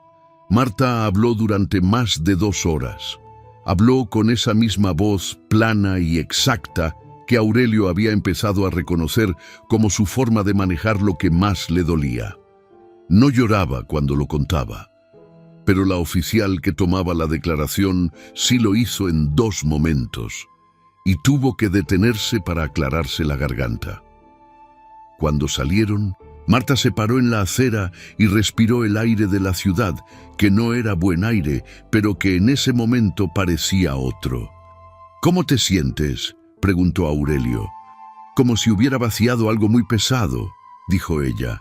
Marta habló durante más de 2 horas. Habló con esa misma voz plana y exacta que Aurelio había empezado a reconocer como su forma de manejar lo que más le dolía. No lloraba cuando lo contaba, pero la oficial que tomaba la declaración sí lo hizo en 2 momentos, y tuvo que detenerse para aclararse la garganta. Cuando salieron, Marta se paró en la acera y respiró el aire de la ciudad, que no era buen aire, pero que en ese momento parecía otro. «¿Cómo te sientes?», preguntó Aurelio. «Como si hubiera vaciado algo muy pesado», dijo ella.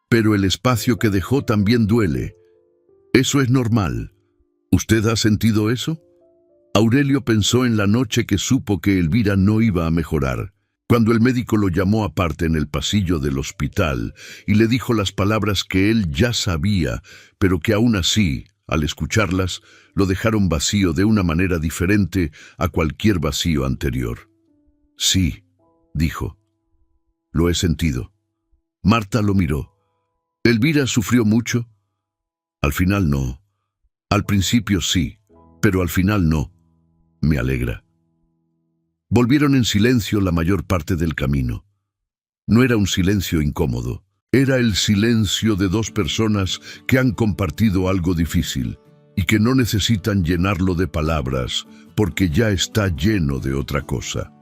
«Pero el espacio que dejó también duele. Eso es normal. ¿Usted ha sentido eso?» Aurelio pensó en la noche que supo que Elvira no iba a mejorar, cuando el médico lo llamó aparte en el pasillo del hospital y le dijo las palabras que él ya sabía, pero que aún así, al escucharlas, lo dejaron vacío de una manera diferente a cualquier vacío anterior. Sí, dijo. Lo he sentido. Marta lo miró. ¿Elvira sufrió mucho? Al final no. Al principio sí, pero al final no. Me alegra. Volvieron en silencio la mayor parte del camino. No era un silencio incómodo. Era el silencio de dos personas que han compartido algo difícil y que no necesitan llenarlo de palabras porque ya está lleno de otra cosa.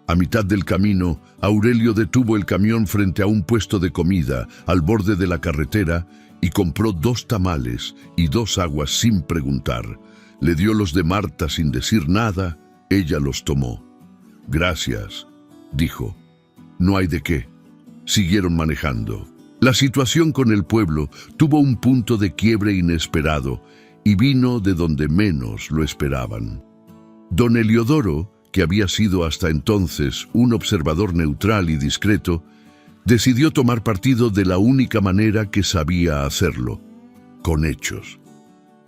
A mitad del camino, Aurelio detuvo el camión frente a un puesto de comida al borde de la carretera y compró 2 tamales y 2 aguas sin preguntar. Le dio los de Marta sin decir nada, ella los tomó. Gracias, dijo. No hay de qué. Siguieron manejando. La situación con el pueblo tuvo un punto de quiebre inesperado y vino de donde menos lo esperaban. Don Eliodoro, que había sido hasta entonces un observador neutral y discreto, decidió tomar partido de la única manera que sabía hacerlo, con hechos.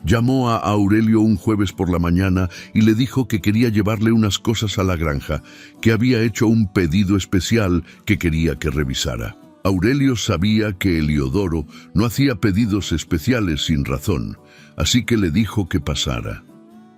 Llamó a Aurelio un jueves por la mañana y le dijo que quería llevarle unas cosas a la granja, que había hecho un pedido especial que quería que revisara. Aurelio sabía que Eliodoro no hacía pedidos especiales sin razón, así que le dijo que pasara.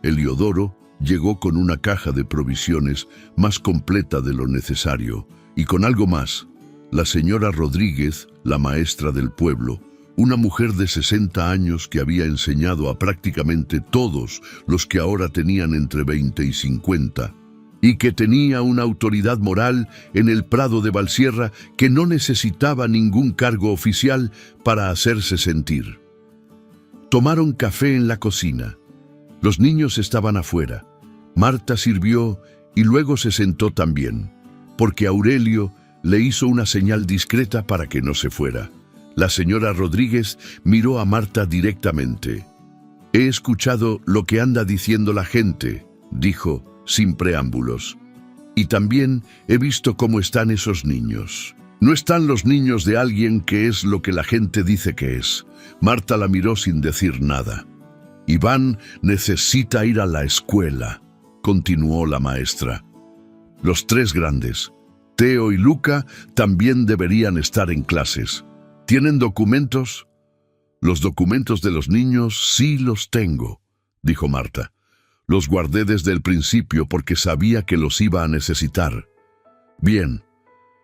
Eliodoro llegó con una caja de provisiones más completa de lo necesario y con algo más. La señora Rodríguez, la maestra del pueblo, una mujer de 60 años que había enseñado a prácticamente todos los que ahora tenían entre 20 y 50, y que tenía una autoridad moral en el Prado de Valsierra que no necesitaba ningún cargo oficial para hacerse sentir. Tomaron café en la cocina. Los niños estaban afuera. Marta sirvió y luego se sentó también, porque Aurelio le hizo una señal discreta para que no se fuera. La señora Rodríguez miró a Marta directamente. «He escuchado lo que anda diciendo la gente», dijo, sin preámbulos. «Y también he visto cómo están esos niños. No están los niños de alguien que es lo que la gente dice que es». Marta la miró sin decir nada. «Iván necesita ir a la escuela», continuó la maestra. «Los 3 grandes, Teo y Luca, también deberían estar en clases. ¿Tienen documentos?» «Los documentos de los niños sí los tengo», dijo Marta. «Los guardé desde el principio porque sabía que los iba a necesitar». «Bien,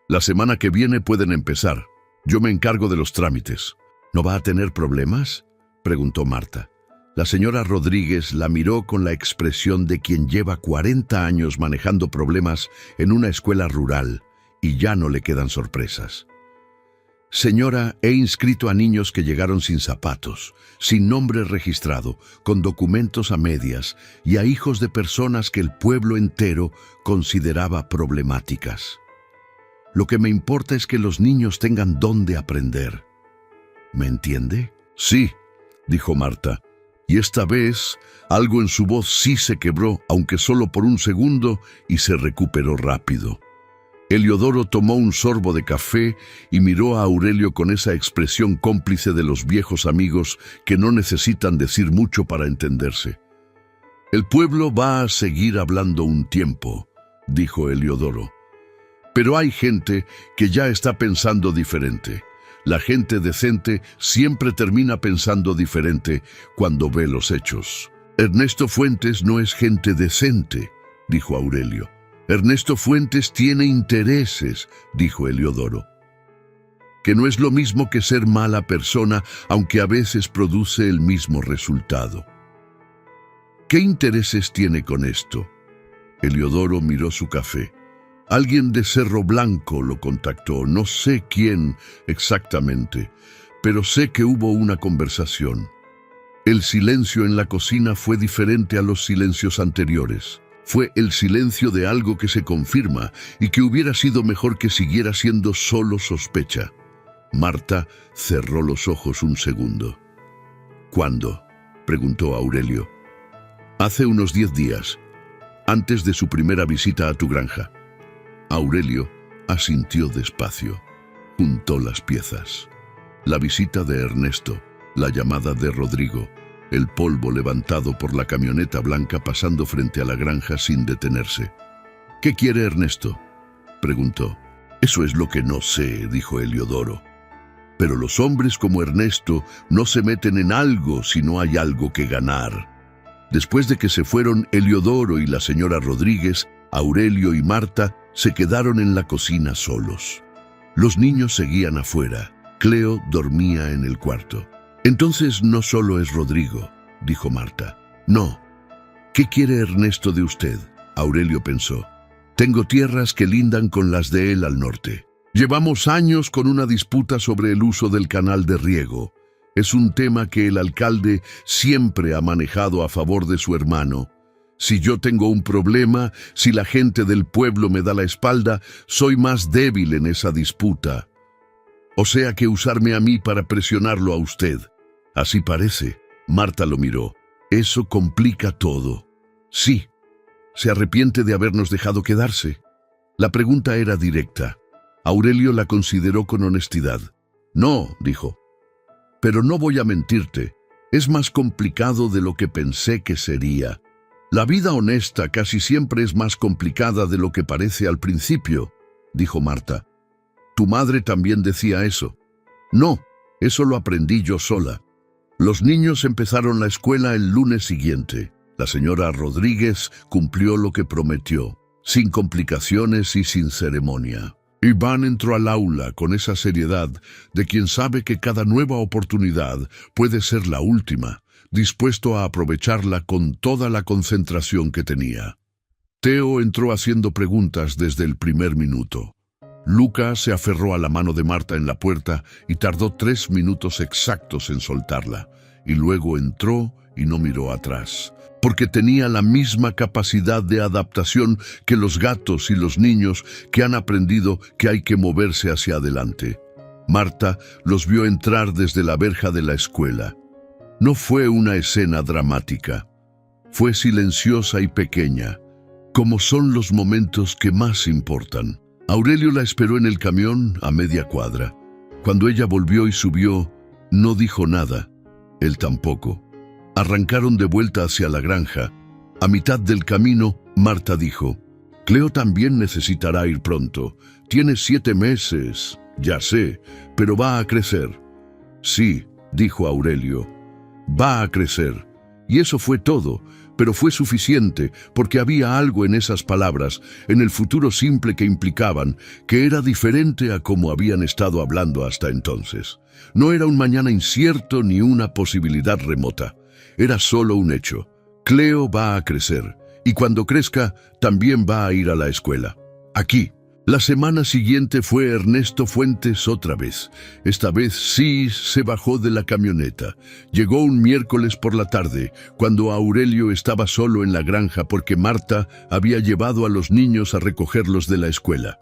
la semana que viene pueden empezar. Yo me encargo de los trámites». «¿No va a tener problemas?», preguntó Marta. La señora Rodríguez la miró con la expresión de quien lleva 40 años manejando problemas en una escuela rural y ya no le quedan sorpresas. «Señora, he inscrito a niños que llegaron sin zapatos, sin nombre registrado, con documentos a medias y a hijos de personas que el pueblo entero consideraba problemáticas. Lo que me importa es que los niños tengan dónde aprender. ¿Me entiende?» «Sí», dijo Marta, y esta vez algo en su voz sí se quebró, aunque solo por un segundo, y se recuperó rápido. Eliodoro tomó un sorbo de café y miró a Aurelio con esa expresión cómplice de los viejos amigos que no necesitan decir mucho para entenderse. «El pueblo va a seguir hablando un tiempo», dijo Eliodoro. «Pero hay gente que ya está pensando diferente. La gente decente siempre termina pensando diferente cuando ve los hechos». «Ernesto Fuentes no es gente decente», dijo Aurelio. «Ernesto Fuentes tiene intereses», dijo Eliodoro. «Que no es lo mismo que ser mala persona, aunque a veces produce el mismo resultado». «¿Qué intereses tiene con esto?». Eliodoro miró su café. «Alguien de Cerro Blanco lo contactó, no sé quién exactamente, pero sé que hubo una conversación. El silencio en la cocina fue diferente a los silencios anteriores. Fue el silencio de algo que se confirma y que hubiera sido mejor que siguiera siendo solo sospecha». Marta cerró los ojos un segundo. «¿Cuándo?», preguntó Aurelio. «Hace unos 10 días, antes de su primera visita a tu granja». Aurelio asintió despacio. Juntó las piezas. La visita de Ernesto, la llamada de Rodrigo, el polvo levantado por la camioneta blanca pasando frente a la granja sin detenerse. ¿Qué quiere Ernesto?, preguntó. Eso es lo que no sé, dijo Heliodoro. Pero los hombres como Ernesto no se meten en algo si no hay algo que ganar. Después de que se fueron Heliodoro y la señora Rodríguez, Aurelio y Marta se quedaron en la cocina solos. Los niños seguían afuera. Cleo dormía en el cuarto. Entonces no solo es Rodrigo, dijo Marta. No. ¿Qué quiere Ernesto de usted?, Aurelio pensó. Tengo tierras que lindan con las de él al norte. Llevamos años con una disputa sobre el uso del canal de riego. Es un tema que el alcalde siempre ha manejado a favor de su hermano. Si yo tengo un problema, si la gente del pueblo me da la espalda, soy más débil en esa disputa. O sea que usarme a mí para presionarlo a usted. Así parece. Marta lo miró. Eso complica todo. Sí. ¿Se arrepiente de habernos dejado quedarse? La pregunta era directa. Aurelio la consideró con honestidad. No, dijo. Pero no voy a mentirte. Es más complicado de lo que pensé que sería. La vida honesta casi siempre es más complicada de lo que parece al principio, dijo Marta. Tu madre también decía eso. No, eso lo aprendí yo sola. Los niños empezaron la escuela el lunes siguiente. La señora Rodríguez cumplió lo que prometió, sin complicaciones y sin ceremonia. Iván entró al aula con esa seriedad de quien sabe que cada nueva oportunidad puede ser la última, dispuesto a aprovecharla con toda la concentración que tenía. Teo entró haciendo preguntas desde el primer minuto. Luca se aferró a la mano de Marta en la puerta y tardó 3 minutos exactos en soltarla, y luego entró y no miró atrás, porque tenía la misma capacidad de adaptación que los gatos y los niños que han aprendido que hay que moverse hacia adelante. Marta los vio entrar desde la verja de la escuela. No fue una escena dramática. Fue silenciosa y pequeña, como son los momentos que más importan. Aurelio la esperó en el camión a media cuadra. Cuando ella volvió y subió, no dijo nada. Él tampoco. Arrancaron de vuelta hacia la granja. A mitad del camino, Marta dijo, Cleo también necesitará ir pronto. Tiene 7 meses, ya sé, pero va a crecer. Sí, dijo Aurelio, va a crecer. Y eso fue todo, pero fue suficiente porque había algo en esas palabras, en el futuro simple que implicaban, que era diferente a como habían estado hablando hasta entonces. No era un mañana incierto ni una posibilidad remota. Era solo un hecho. Cleo va a crecer, y cuando crezca, también va a ir a la escuela. Aquí. La semana siguiente fue Ernesto Fuentes otra vez. Esta vez sí se bajó de la camioneta. Llegó un miércoles por la tarde, cuando Aurelio estaba solo en la granja porque Marta había llevado a los niños a recogerlos de la escuela.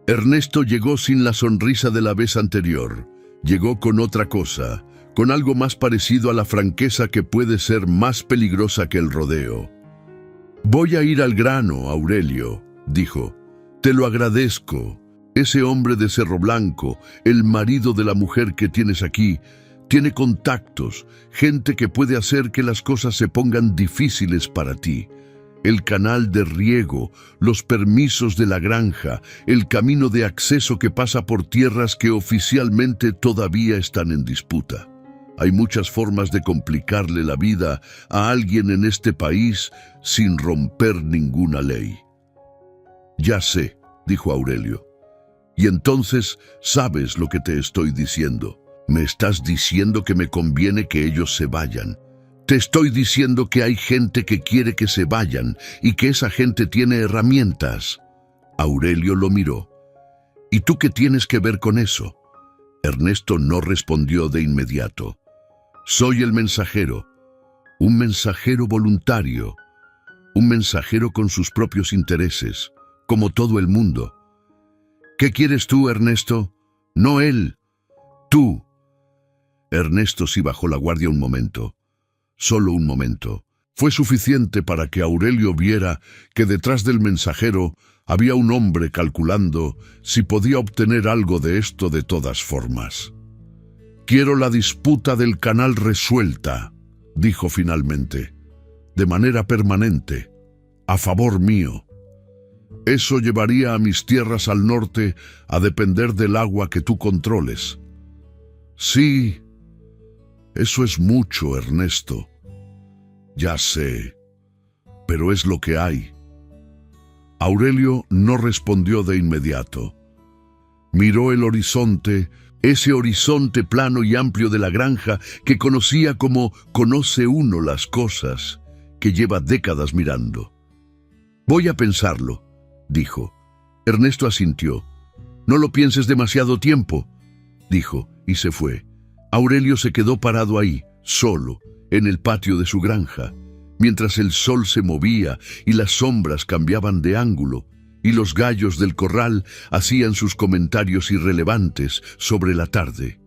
Ernesto llegó sin la sonrisa de la vez anterior. Llegó con otra cosa, con algo más parecido a la franqueza que puede ser más peligrosa que el rodeo. «Voy a ir al grano, Aurelio», dijo. «Te lo agradezco. Ese hombre de Cerro Blanco, el marido de la mujer que tienes aquí, tiene contactos, gente que puede hacer que las cosas se pongan difíciles para ti. El canal de riego, los permisos de la granja, el camino de acceso que pasa por tierras que oficialmente todavía están en disputa. Hay muchas formas de complicarle la vida a alguien en este país sin romper ninguna ley». «Ya sé», dijo Aurelio. «Y entonces sabes lo que te estoy diciendo. Me estás diciendo que me conviene que ellos se vayan. Te estoy diciendo que hay gente que quiere que se vayan y que esa gente tiene herramientas». Aurelio lo miró. «¿Y tú qué tienes que ver con eso?». Ernesto no respondió de inmediato. «Soy el mensajero, un mensajero voluntario, un mensajero con sus propios intereses, como todo el mundo». «¿Qué quieres tú, Ernesto?». «No él, tú». Ernesto sí bajó la guardia un momento, solo un momento. Fue suficiente para que Aurelio viera que detrás del mensajero había un hombre calculando si podía obtener algo de esto de todas formas. «Quiero la disputa del canal resuelta», dijo finalmente, «de manera permanente, a favor mío». Eso llevaría a mis tierras al norte a depender del agua que tú controles. Sí, eso es mucho, Ernesto. Ya sé, pero es lo que hay. Aurelio no respondió de inmediato. Miró el horizonte, ese horizonte plano y amplio de la granja que conocía como conoce uno las cosas, que lleva décadas mirando. Voy a pensarlo, dijo. Ernesto asintió. No lo pienses demasiado tiempo, dijo, y se fue. Aurelio se quedó parado ahí, solo, en el patio de su granja, mientras el sol se movía y las sombras cambiaban de ángulo, y los gallos del corral hacían sus comentarios irrelevantes sobre la tarde.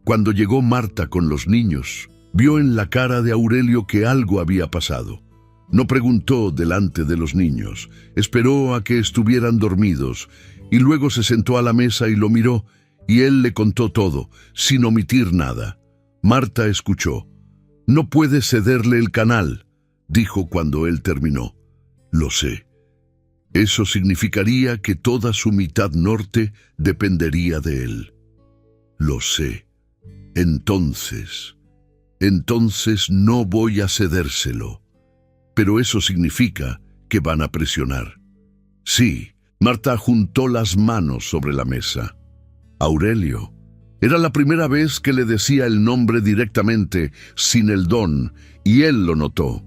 Cuando llegó Marta con los niños, vio en la cara de Aurelio que algo había pasado. No preguntó delante de los niños, esperó a que estuvieran dormidos, y luego se sentó a la mesa y lo miró, y él le contó todo, sin omitir nada. Marta escuchó. «No puedes cederle el canal», dijo cuando él terminó. «Lo sé. Eso significaría que toda su mitad norte dependería de él». «Lo sé. Entonces no voy a cedérselo. Pero eso significa que van a presionar». «Sí». Marta juntó las manos sobre la mesa. Aurelio. Era la primera vez que le decía el nombre directamente, sin el don, y él lo notó.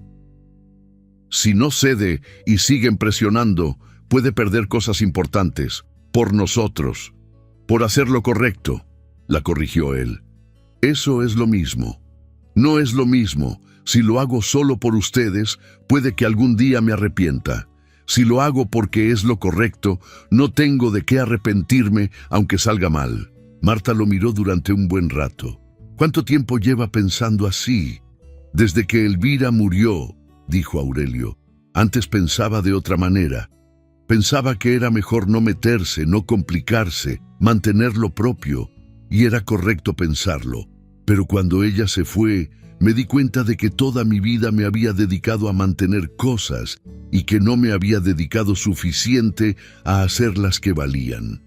Si no cede y siguen presionando, puede perder cosas importantes, por nosotros, por hacer lo correcto, la corrigió él. Eso es lo mismo. No es lo mismo. Si lo hago solo por ustedes, puede que algún día me arrepienta. Si lo hago porque es lo correcto, no tengo de qué arrepentirme aunque salga mal. Marta lo miró durante un buen rato. ¿Cuánto tiempo lleva pensando así? Desde que Elvira murió, dijo Aurelio. Antes pensaba de otra manera. Pensaba que era mejor no meterse, no complicarse, mantener lo propio, y era correcto pensarlo. Pero cuando ella se fue, me di cuenta de que toda mi vida me había dedicado a mantener cosas y que no me había dedicado suficiente a hacer las que valían.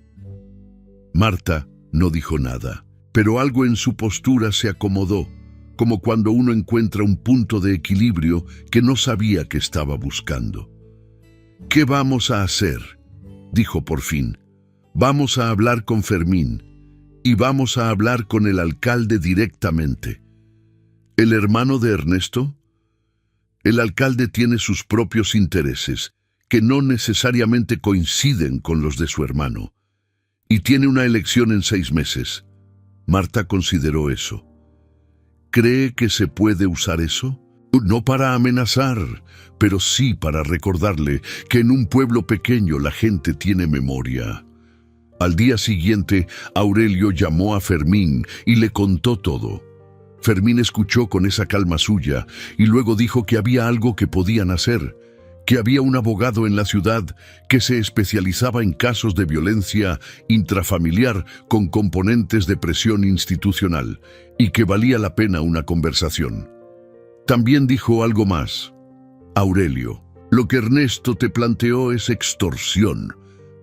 Marta no dijo nada, pero algo en su postura se acomodó, como cuando uno encuentra un punto de equilibrio que no sabía que estaba buscando. «¿Qué vamos a hacer?», dijo por fin. «Vamos a hablar con Fermín y vamos a hablar con el alcalde directamente». ¿El hermano de Ernesto? El alcalde tiene sus propios intereses, que no necesariamente coinciden con los de su hermano. Y tiene una elección en 6 meses. Marta consideró eso. ¿Cree que se puede usar eso? No para amenazar, pero sí para recordarle que en un pueblo pequeño la gente tiene memoria. Al día siguiente, Aurelio llamó a Fermín y le contó todo. Fermín escuchó con esa calma suya y luego dijo que había algo que podían hacer, que había un abogado en la ciudad que se especializaba en casos de violencia intrafamiliar con componentes de presión institucional y que valía la pena una conversación. También dijo algo más. Aurelio, lo que Ernesto te planteó es extorsión,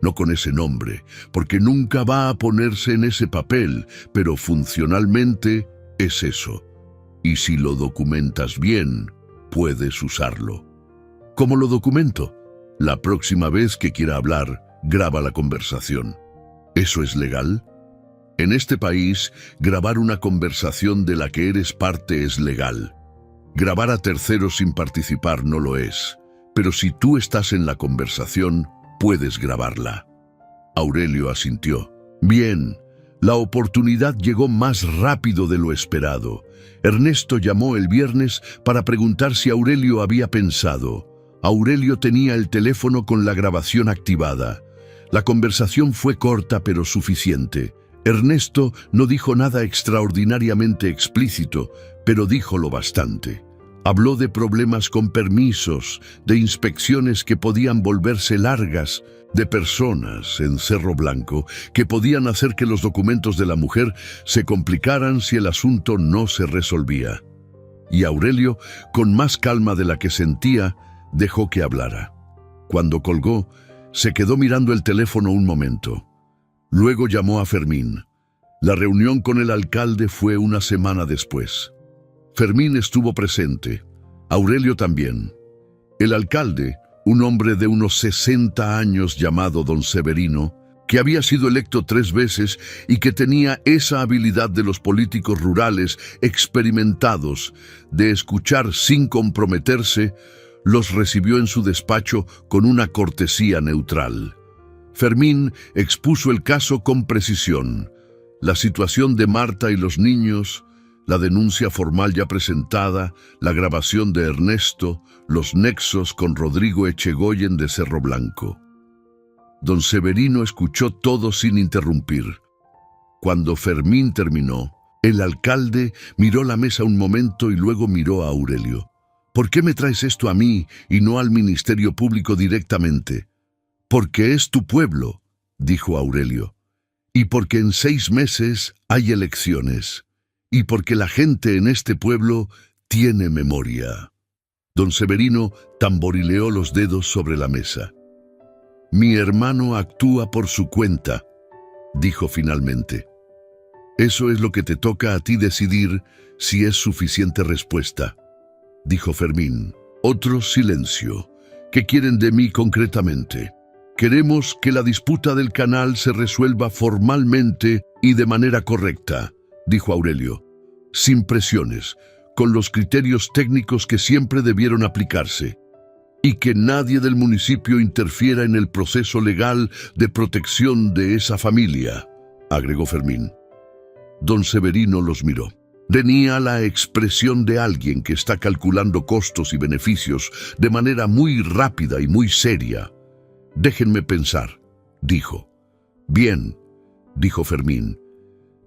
no con ese nombre, porque nunca va a ponerse en ese papel, pero funcionalmente es eso. Y si lo documentas bien, puedes usarlo. ¿Cómo lo documento? La próxima vez que quiera hablar, graba la conversación. ¿Eso es legal? En este país, grabar una conversación de la que eres parte es legal. Grabar a terceros sin participar no lo es, pero si tú estás en la conversación, puedes grabarla. Aurelio asintió. Bien. La oportunidad llegó más rápido de lo esperado. Ernesto llamó el viernes para preguntar si Aurelio había pensado. Aurelio tenía el teléfono con la grabación activada. La conversación fue corta pero suficiente. Ernesto no dijo nada extraordinariamente explícito, pero dijo lo bastante. Habló de problemas con permisos, de inspecciones que podían volverse largas, de personas en Cerro Blanco que podían hacer que los documentos de la mujer se complicaran si el asunto no se resolvía. Y Aurelio, con más calma de la que sentía, dejó que hablara. Cuando colgó, Se quedó mirando el teléfono un momento. Luego llamó a Fermín. La reunión con el alcalde fue una semana después. Fermín estuvo presente. Aurelio también. El alcalde, un hombre de unos 60 años llamado don Severino, que había sido electo 3 veces y que tenía esa habilidad de los políticos rurales experimentados de escuchar sin comprometerse, los recibió en su despacho con una cortesía neutral. Fermín expuso el caso con precisión. La situación de Marta y los niños, la denuncia formal ya presentada, la grabación de Ernesto, los nexos con Rodrigo Echegoyen de Cerro Blanco. Don Severino escuchó todo sin interrumpir. Cuando Fermín terminó, el alcalde miró la mesa un momento y luego miró a Aurelio. ¿Por qué me traes esto a mí y no al Ministerio Público directamente? Porque es tu pueblo, dijo Aurelio, y porque en 6 meses hay elecciones, y porque la gente en este pueblo tiene memoria. Don Severino tamborileó los dedos sobre la mesa. Mi hermano actúa por su cuenta, dijo finalmente. Eso es lo que te toca a ti decidir si es suficiente respuesta, dijo Fermín. Otro silencio. ¿Qué quieren de mí concretamente? Queremos que la disputa del canal se resuelva formalmente y de manera correcta, dijo Aurelio, sin presiones, con los criterios técnicos que siempre debieron aplicarse, y que nadie del municipio interfiera en el proceso legal de protección de esa familia, agregó Fermín. Don Severino los miró. Tenía la expresión de alguien que está calculando costos y beneficios de manera muy rápida y muy seria. Déjenme pensar, dijo. Bien, dijo Fermín,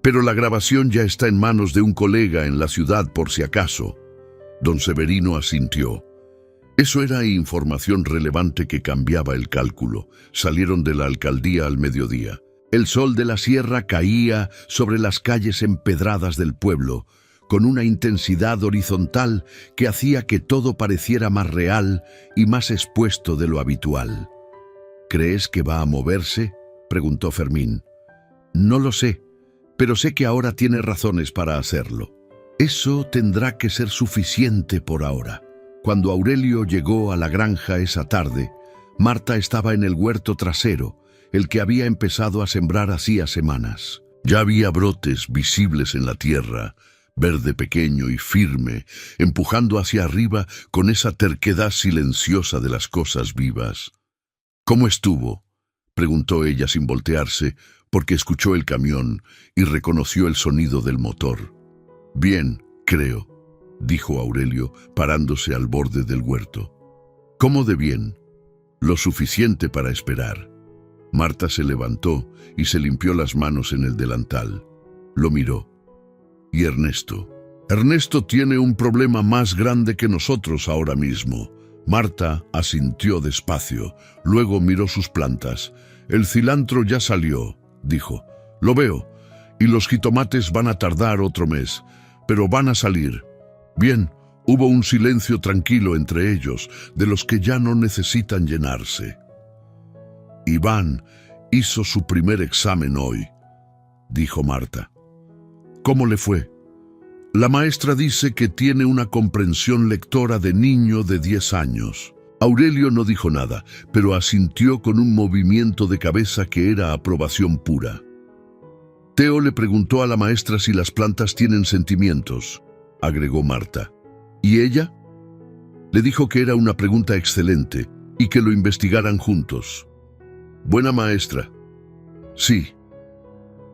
pero la grabación ya está en manos de un colega en la ciudad por si acaso. Don Severino asintió. Eso era información relevante que cambiaba el cálculo. Salieron de la alcaldía al mediodía. El sol de la sierra caía sobre las calles empedradas del pueblo, con una intensidad horizontal que hacía que todo pareciera más real y más expuesto de lo habitual. ¿Crees que va a moverse?, preguntó Fermín. No lo sé, pero sé que ahora tiene razones para hacerlo. Eso tendrá que ser suficiente por ahora. Cuando Aurelio llegó a la granja esa tarde, Marta estaba en el huerto trasero, el que había empezado a sembrar hacía semanas. Ya había brotes visibles en la tierra, verde pequeño y firme, empujando hacia arriba con esa terquedad silenciosa de las cosas vivas. ¿Cómo estuvo?, preguntó ella sin voltearse, porque escuchó el camión y reconoció el sonido del motor. Bien, creo, dijo Aurelio, parándose al borde del huerto. ¿Cómo de bien? Lo suficiente para esperar. Marta se levantó y se limpió las manos en el delantal. Lo miró. ¿Y Ernesto? Ernesto tiene un problema más grande que nosotros ahora mismo. Marta asintió despacio, luego miró sus plantas. El cilantro ya salió, dijo. Lo veo, y los jitomates van a tardar otro mes, pero van a salir. Bien, hubo un silencio tranquilo entre ellos, de los que ya no necesitan llenarse. Iván hizo su primer examen hoy, dijo Marta. ¿Cómo le fue? La maestra dice que tiene una comprensión lectora de niño de 10 años. Aurelio no dijo nada, pero asintió con un movimiento de cabeza que era aprobación pura. Teo le preguntó a la maestra si las plantas tienen sentimientos, agregó Marta. ¿Y ella? Le dijo que era una pregunta excelente y que lo investigaran juntos. Buena maestra. Sí.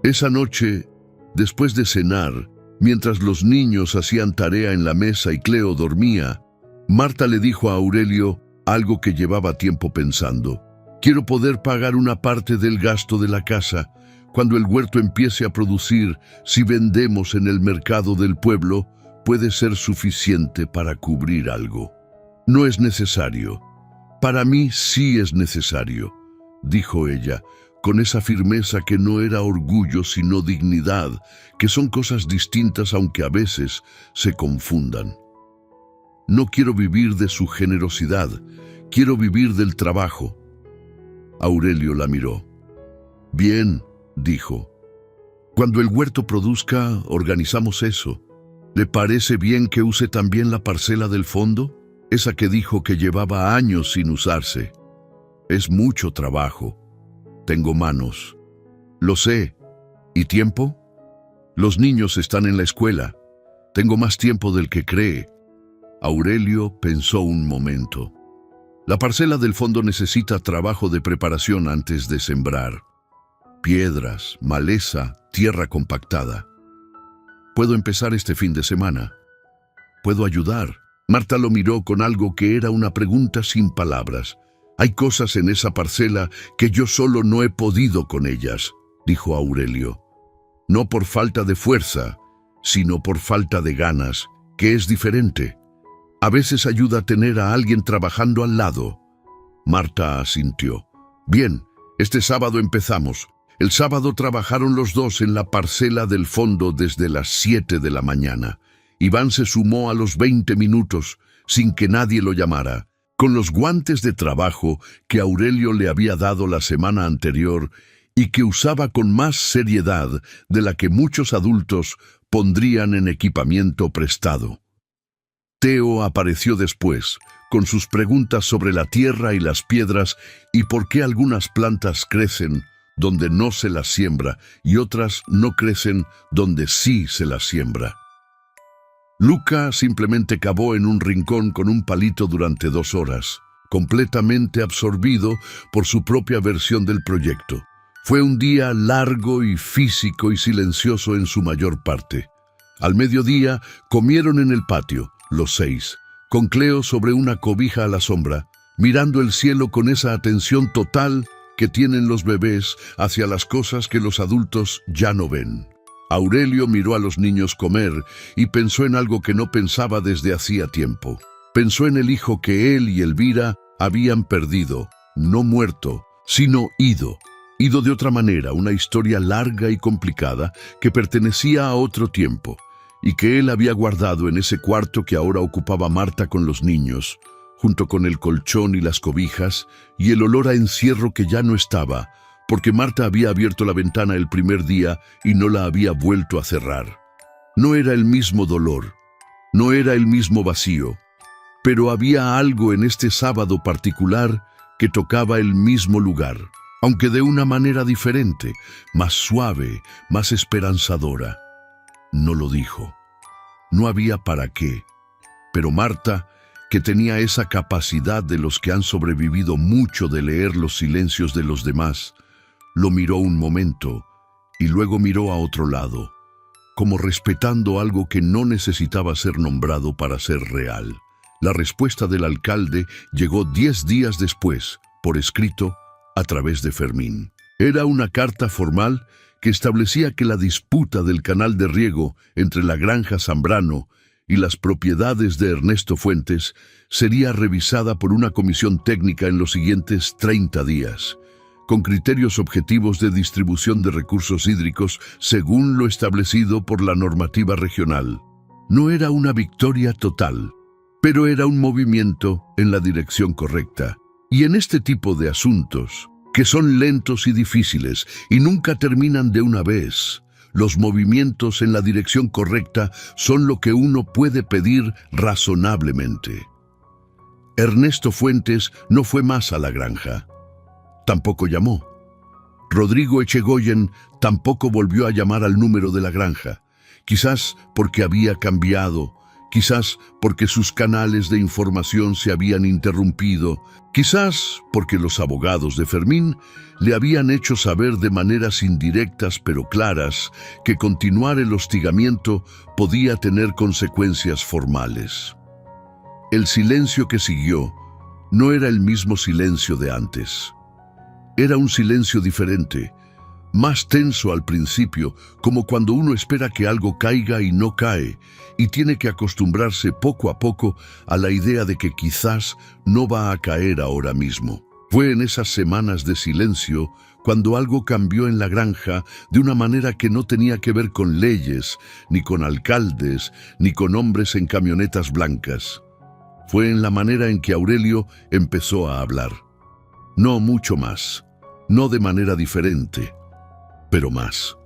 Esa noche, después de cenar, mientras los niños hacían tarea en la mesa y Cleo dormía, Marta le dijo a Aurelio algo que llevaba tiempo pensando. Quiero poder pagar una parte del gasto de la casa cuando el huerto empiece a producir. Si vendemos en el mercado del pueblo, puede ser suficiente para cubrir algo. No es necesario. Para mí sí es necesario, dijo ella, con esa firmeza que no era orgullo sino dignidad, que son cosas distintas aunque a veces se confundan. No quiero vivir de su generosidad, quiero vivir del trabajo. Aurelio la miró. Bien, dijo. Cuando el huerto produzca, organizamos eso. ¿Le parece bien que use también la parcela del fondo? Esa que dijo que llevaba años sin usarse. Es mucho trabajo. Tengo manos. Lo sé. ¿Y tiempo? Los niños están en la escuela. Tengo más tiempo del que cree. Aurelio pensó un momento. La parcela del fondo necesita trabajo de preparación antes de sembrar. Piedras, maleza, tierra compactada. Puedo empezar este fin de semana. Puedo ayudar. Marta lo miró con algo que era una pregunta sin palabras. Hay cosas en esa parcela que yo solo no he podido con ellas, dijo Aurelio. No por falta de fuerza, sino por falta de ganas, que es diferente. A veces ayuda a tener a alguien trabajando al lado. Marta asintió. Bien, este sábado empezamos. El sábado trabajaron los dos en la parcela del fondo desde las 7 de la mañana. Iván se sumó a los 20 minutos, sin que nadie lo llamara, con los guantes de trabajo que Aurelio le había dado la semana anterior y que usaba con más seriedad de la que muchos adultos pondrían en equipamiento prestado. Teo apareció después, con sus preguntas sobre la tierra y las piedras y por qué algunas plantas crecen donde no se las siembra y otras no crecen donde sí se las siembra. Luca simplemente cavó en un rincón con un palito durante 2 horas, completamente absorbido por su propia versión del proyecto. Fue un día largo y físico y silencioso en su mayor parte. Al mediodía comieron en el patio, los 6, con Cleo sobre una cobija a la sombra, mirando el cielo con esa atención total que tienen los bebés hacia las cosas que los adultos ya no ven. Aurelio miró a los niños comer y pensó en algo que no pensaba desde hacía tiempo. Pensó en el hijo que él y Elvira habían perdido, no muerto, sino ido. Ido de otra manera, una historia larga y complicada que pertenecía a otro tiempo y que él había guardado en ese cuarto que ahora ocupaba Marta con los niños, junto con el colchón y las cobijas y el olor a encierro que ya no estaba, porque Marta había abierto la ventana el primer día y no la había vuelto a cerrar. No era el mismo dolor, no era el mismo vacío, pero había algo en este sábado particular que tocaba el mismo lugar, aunque de una manera diferente, más suave, más esperanzadora. No lo dijo. No había para qué, pero Marta, que tenía esa capacidad de los que han sobrevivido mucho de leer los silencios de los demás, lo miró un momento y luego miró a otro lado, como respetando algo que no necesitaba ser nombrado para ser real. La respuesta del alcalde llegó 10 días después, por escrito, a través de Fermín. Era una carta formal que establecía que la disputa del canal de riego entre la granja Zambrano y las propiedades de Ernesto Fuentes sería revisada por una comisión técnica en los siguientes 30 días, con criterios objetivos de distribución de recursos hídricos según lo establecido por la normativa regional. No era una victoria total, pero era un movimiento en la dirección correcta. Y en este tipo de asuntos, que son lentos y difíciles y nunca terminan de una vez, los movimientos en la dirección correcta son lo que uno puede pedir razonablemente. Ernesto Fuentes no fue más a la granja. Tampoco llamó. Rodrigo Echegoyen tampoco volvió a llamar al número de la granja, quizás porque había cambiado, quizás porque sus canales de información se habían interrumpido, quizás porque los abogados de Fermín le habían hecho saber de maneras indirectas pero claras que continuar el hostigamiento podía tener consecuencias formales. El silencio que siguió no era el mismo silencio de antes. Era un silencio diferente, más tenso al principio, como cuando uno espera que algo caiga y no cae, y tiene que acostumbrarse poco a poco a la idea de que quizás no va a caer ahora mismo. Fue en esas semanas de silencio cuando algo cambió en la granja de una manera que no tenía que ver con leyes, ni con alcaldes, ni con hombres en camionetas blancas. Fue en la manera en que Aurelio empezó a hablar. No mucho más. no de manera diferente, pero más.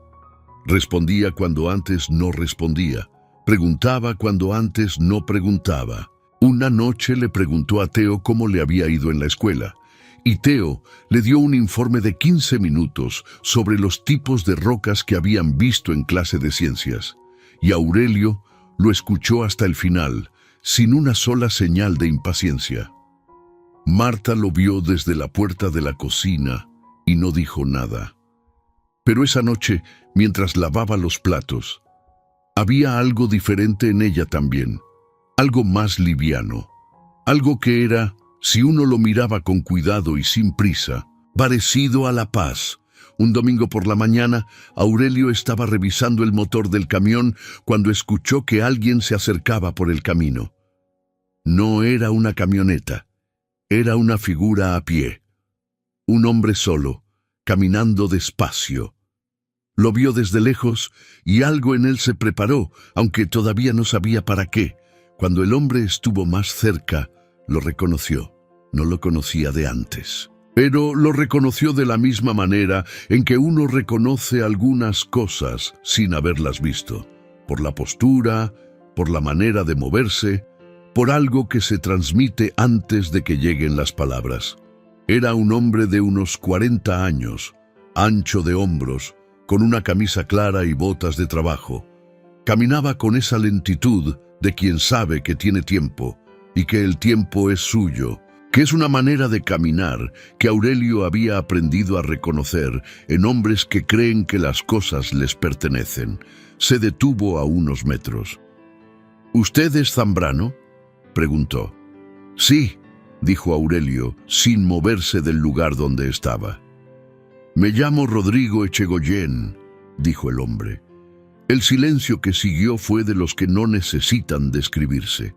Respondía cuando antes no respondía, preguntaba cuando antes no preguntaba. Una noche le preguntó a Theo cómo le había ido en la escuela, y Theo le dio un informe de 15 minutos sobre los tipos de rocas que habían visto en clase de ciencias, y Aurelio lo escuchó hasta el final, sin una sola señal de impaciencia. Marta lo vio desde la puerta de la cocina y no dijo nada. Pero esa noche, mientras lavaba los platos, había algo diferente en ella también, algo más liviano, algo que era, si uno lo miraba con cuidado y sin prisa, parecido a la paz. Un domingo por la mañana, Aurelio estaba revisando el motor del camión cuando escuchó que alguien se acercaba por el camino. No era una camioneta, era una figura a pie, un hombre solo, caminando despacio. Lo vio desde lejos y algo en él se preparó, aunque todavía no sabía para qué. Cuando el hombre estuvo más cerca, lo reconoció. No lo conocía de antes, pero lo reconoció de la misma manera en que uno reconoce algunas cosas sin haberlas visto, por la postura, por la manera de moverse, por algo que se transmite antes de que lleguen las palabras. Era un hombre de unos 40 años, ancho de hombros, con una camisa clara y botas de trabajo. Caminaba con esa lentitud de quien sabe que tiene tiempo y que el tiempo es suyo, que es una manera de caminar que Aurelio había aprendido a reconocer en hombres que creen que las cosas les pertenecen. Se detuvo a unos metros. ¿Usted es Zambrano?, preguntó. Sí, dijo Aurelio, sin moverse del lugar donde estaba. Me llamo Rodrigo Echegoyen, dijo el hombre. El silencio que siguió fue de los que no necesitan describirse.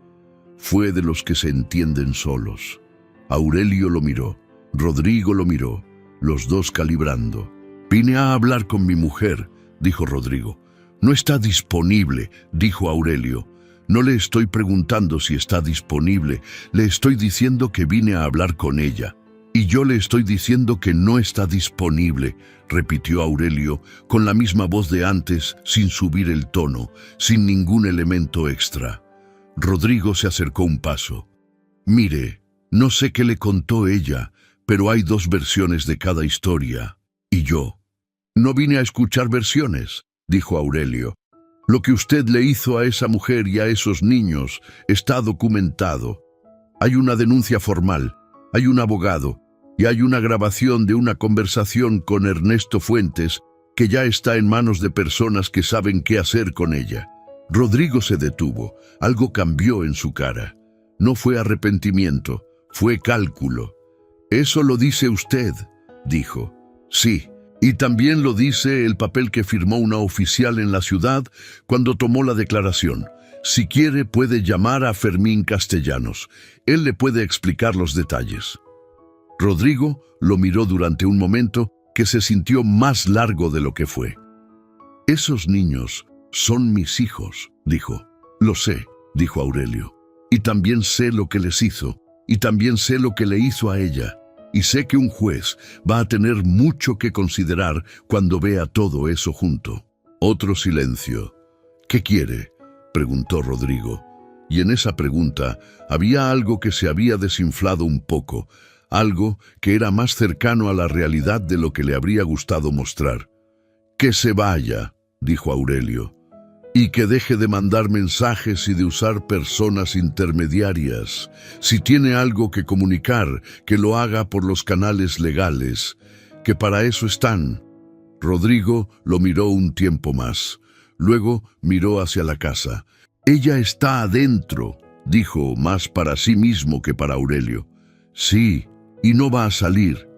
Fue de los que se entienden solos. Aurelio lo miró, Rodrigo lo miró, los dos calibrando. Vine a hablar con mi mujer, dijo Rodrigo. No está disponible, dijo Aurelio. No le estoy preguntando si está disponible, le estoy diciendo que vine a hablar con ella. Y yo le estoy diciendo que no está disponible, repitió Aurelio, con la misma voz de antes, sin subir el tono, sin ningún elemento extra. Rodrigo se acercó un paso. Mire, no sé qué le contó ella, pero hay dos versiones de cada historia. Y yo. No vine a escuchar versiones, dijo Aurelio. Lo que usted le hizo a esa mujer y a esos niños está documentado. Hay una denuncia formal, hay un abogado, y hay una grabación de una conversación con Ernesto Fuentes que ya está en manos de personas que saben qué hacer con ella. Rodrigo se detuvo. Algo cambió en su cara. No fue arrepentimiento, fue cálculo. Eso lo dice usted, dijo. Sí, y también lo dice el papel que firmó una oficial en la ciudad cuando tomó la declaración. Si quiere, puede llamar a Fermín Castellanos. Él le puede explicar los detalles. Rodrigo lo miró durante un momento que se sintió más largo de lo que fue. Esos niños son mis hijos, dijo. Lo sé, dijo Aurelio. Y también sé lo que les hizo, y también sé lo que le hizo a ella. Y sé que un juez va a tener mucho que considerar cuando vea todo eso junto. Otro silencio. ¿Qué quiere?, preguntó Rodrigo. Y en esa pregunta había algo que se había desinflado un poco, algo que era más cercano a la realidad de lo que le habría gustado mostrar. «Que se vaya», dijo Aurelio, «y que deje de mandar mensajes y de usar personas intermediarias. Si tiene algo que comunicar, que lo haga por los canales legales, que para eso están». Rodrigo lo miró un tiempo más. Luego miró hacia la casa. «Ella está adentro», dijo, más para sí mismo que para Aurelio. «Sí, y no va a salir».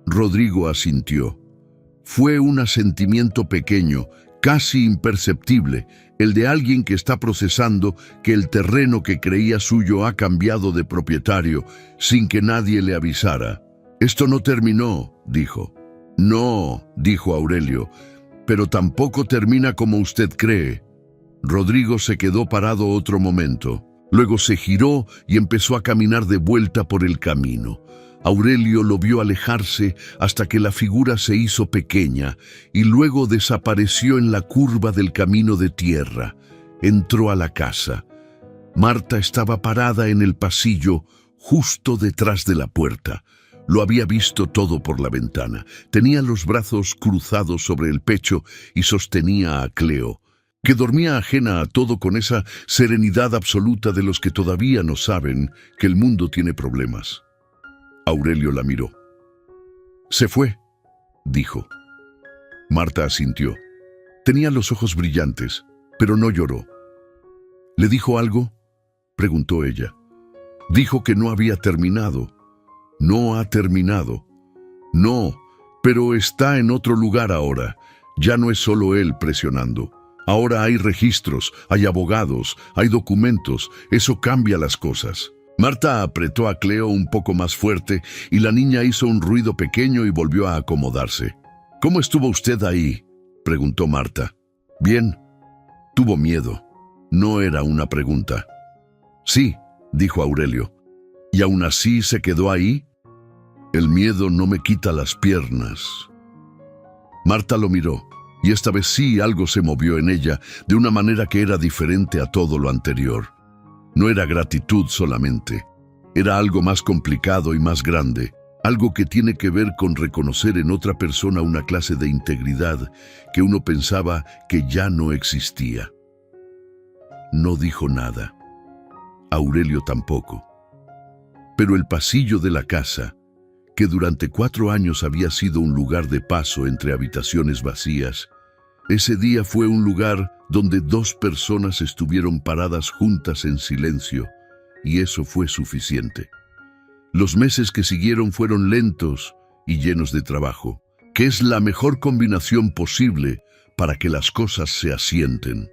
Rodrigo asintió. Fue un asentimiento pequeño, casi imperceptible, el de alguien que está procesando que el terreno que creía suyo ha cambiado de propietario sin que nadie le avisara. «Esto no terminó», dijo. «No», dijo Aurelio, «pero tampoco termina como usted cree». Rodrigo se quedó parado otro momento. Luego se giró y empezó a caminar de vuelta por el camino. Aurelio lo vio alejarse hasta que la figura se hizo pequeña y luego desapareció en la curva del camino de tierra. Entró a la casa. Marta estaba parada en el pasillo, justo detrás de la puerta. Lo había visto todo por la ventana. Tenía los brazos cruzados sobre el pecho y sostenía a Cleo, que dormía ajena a todo con esa serenidad absoluta de los que todavía no saben que el mundo tiene problemas. Aurelio la miró. «Se fue», dijo. Marta asintió. Tenía los ojos brillantes, pero no lloró. «¿Le dijo algo?», preguntó ella. «Dijo que no había terminado». «No ha terminado». «No, pero está en otro lugar ahora. Ya no es solo él presionando. Ahora hay registros, hay abogados, hay documentos. Eso cambia las cosas». Marta apretó a Cleo un poco más fuerte y la niña hizo un ruido pequeño y volvió a acomodarse. «¿Cómo estuvo usted ahí?», preguntó Marta. «Bien». Tuvo miedo. No era una pregunta. «Sí», dijo Aurelio. «¿Y aún así se quedó ahí?». «El miedo no me quita las piernas». Marta lo miró, y esta vez sí algo se movió en ella de una manera que era diferente a todo lo anterior. No era gratitud solamente, era algo más complicado y más grande, algo que tiene que ver con reconocer en otra persona una clase de integridad que uno pensaba que ya no existía. No dijo nada. Aurelio tampoco. Pero el pasillo de la casa, que durante 4 años había sido un lugar de paso entre habitaciones vacías, ese día fue un lugar donde 2 personas estuvieron paradas juntas en silencio, y eso fue suficiente. Los meses que siguieron fueron lentos y llenos de trabajo, que es la mejor combinación posible para que las cosas se asienten.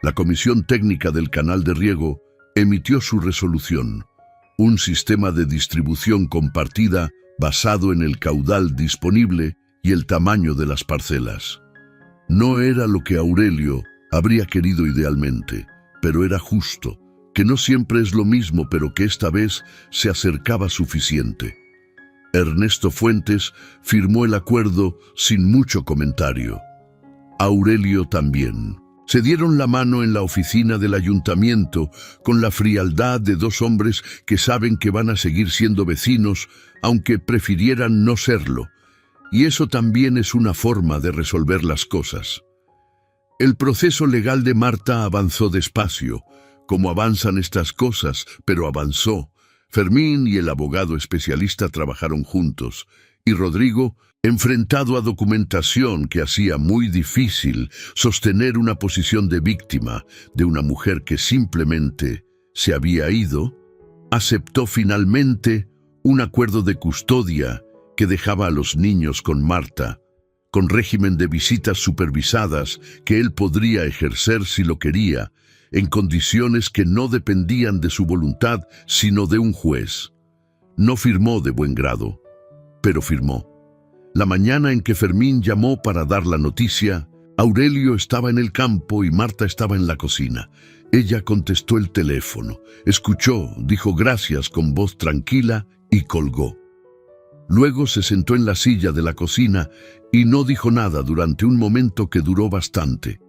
La Comisión Técnica del Canal de Riego emitió su resolución, un sistema de distribución compartida basado en el caudal disponible y el tamaño de las parcelas. No era lo que Aurelio habría querido idealmente, pero era justo, que no siempre es lo mismo, pero que esta vez se acercaba suficiente. Ernesto Fuentes firmó el acuerdo sin mucho comentario. Aurelio también. Se dieron la mano en la oficina del ayuntamiento con la frialdad de 2 hombres que saben que van a seguir siendo vecinos, aunque prefirieran no serlo. Y eso también es una forma de resolver las cosas. El proceso legal de Marta avanzó despacio, como avanzan estas cosas, pero avanzó. Fermín y el abogado especialista trabajaron juntos, y Rodrigo, enfrentado a documentación que hacía muy difícil sostener una posición de víctima de una mujer que simplemente se había ido, aceptó finalmente un acuerdo de custodia que dejaba a los niños con Marta, con régimen de visitas supervisadas que él podría ejercer si lo quería, en condiciones que no dependían de su voluntad, sino de un juez. No firmó de buen grado, pero firmó. La mañana en que Fermín llamó para dar la noticia, Aurelio estaba en el campo y Marta estaba en la cocina. Ella contestó el teléfono, escuchó, dijo gracias con voz tranquila y colgó. Luego se sentó en la silla de la cocina y no dijo nada durante un momento que duró bastante.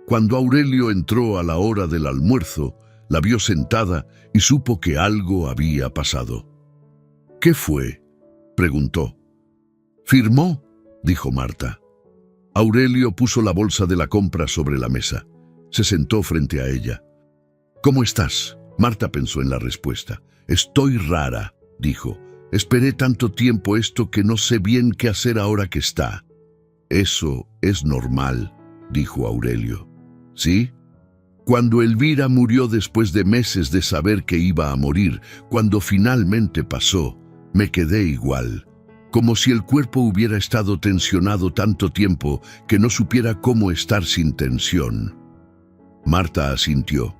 Cuando Aurelio entró a la hora del almuerzo, la vio sentada y supo que algo había pasado. «¿Qué fue?», preguntó. «¿Firmó?», dijo Marta. Aurelio puso la bolsa de la compra sobre la mesa. Se sentó frente a ella. «¿Cómo estás?», Marta pensó en la respuesta. «Estoy rara», dijo. «Esperé tanto tiempo esto que no sé bien qué hacer ahora que está». «Eso es normal», dijo Aurelio. «¿Sí?». Cuando Elvira murió después de meses de saber que iba a morir, cuando finalmente pasó, me quedé igual, como si el cuerpo hubiera estado tensionado tanto tiempo que no supiera cómo estar sin tensión. Marta asintió.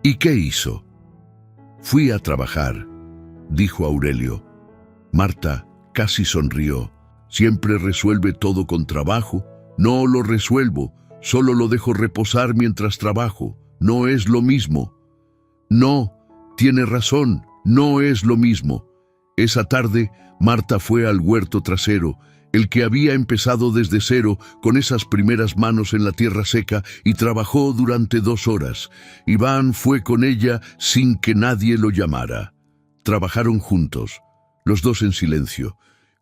«¿Y qué hizo?». «Fui a trabajar», dijo Aurelio. Marta casi sonrió. «¿Siempre resuelve todo con trabajo?». «No lo resuelvo, solo lo dejo reposar mientras trabajo. No es lo mismo». «No, tiene razón, no es lo mismo». Esa tarde, Marta fue al huerto trasero, el que había empezado desde cero con esas primeras manos en la tierra seca, y trabajó durante 2 horas. Iván fue con ella sin que nadie lo llamara. Trabajaron juntos, los dos en silencio,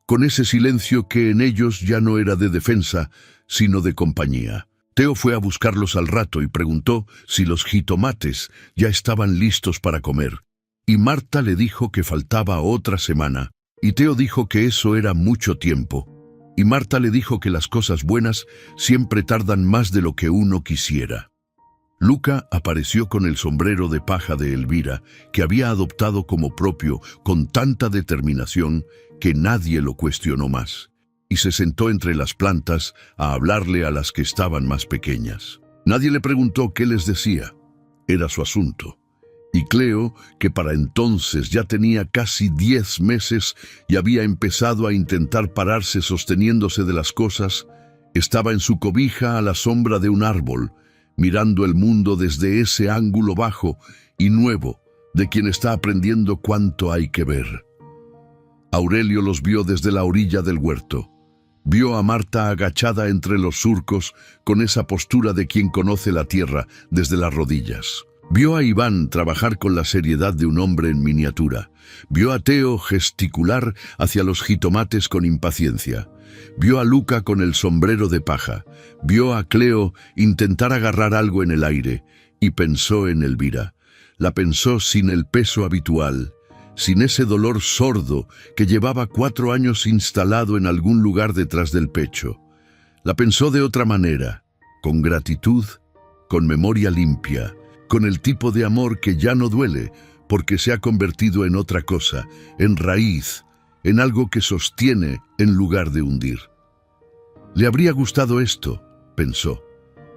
con ese silencio que en ellos ya no era de defensa, sino de compañía. Teo fue a buscarlos al rato y preguntó si los jitomates ya estaban listos para comer. Y Marta le dijo que faltaba otra semana, y Teo dijo que eso era mucho tiempo. Y Marta le dijo que las cosas buenas siempre tardan más de lo que uno quisiera. Luca apareció con el sombrero de paja de Elvira, que había adoptado como propio con tanta determinación que nadie lo cuestionó más, y se sentó entre las plantas a hablarle a las que estaban más pequeñas. Nadie le preguntó qué les decía, era su asunto. Y Cleo, que para entonces ya tenía casi 10 meses y había empezado a intentar pararse sosteniéndose de las cosas, estaba en su cobija a la sombra de un árbol, mirando el mundo desde ese ángulo bajo y nuevo de quien está aprendiendo cuánto hay que ver. Aurelio los vio desde la orilla del huerto. Vio a Marta agachada entre los surcos con esa postura de quien conoce la tierra desde las rodillas. Vio a Iván trabajar con la seriedad de un hombre en miniatura. Vio a Teo gesticular hacia los jitomates con impaciencia. Vio a Luca con el sombrero de paja. Vio a Cleo intentar agarrar algo en el aire y pensó en Elvira. La pensó sin el peso habitual, sin ese dolor sordo que llevaba 4 años instalado en algún lugar detrás del pecho. La pensó de otra manera, con gratitud, con memoria limpia, con el tipo de amor que ya no duele porque se ha convertido en otra cosa, en raíz, en algo que sostiene en lugar de hundir. Le habría gustado esto, pensó.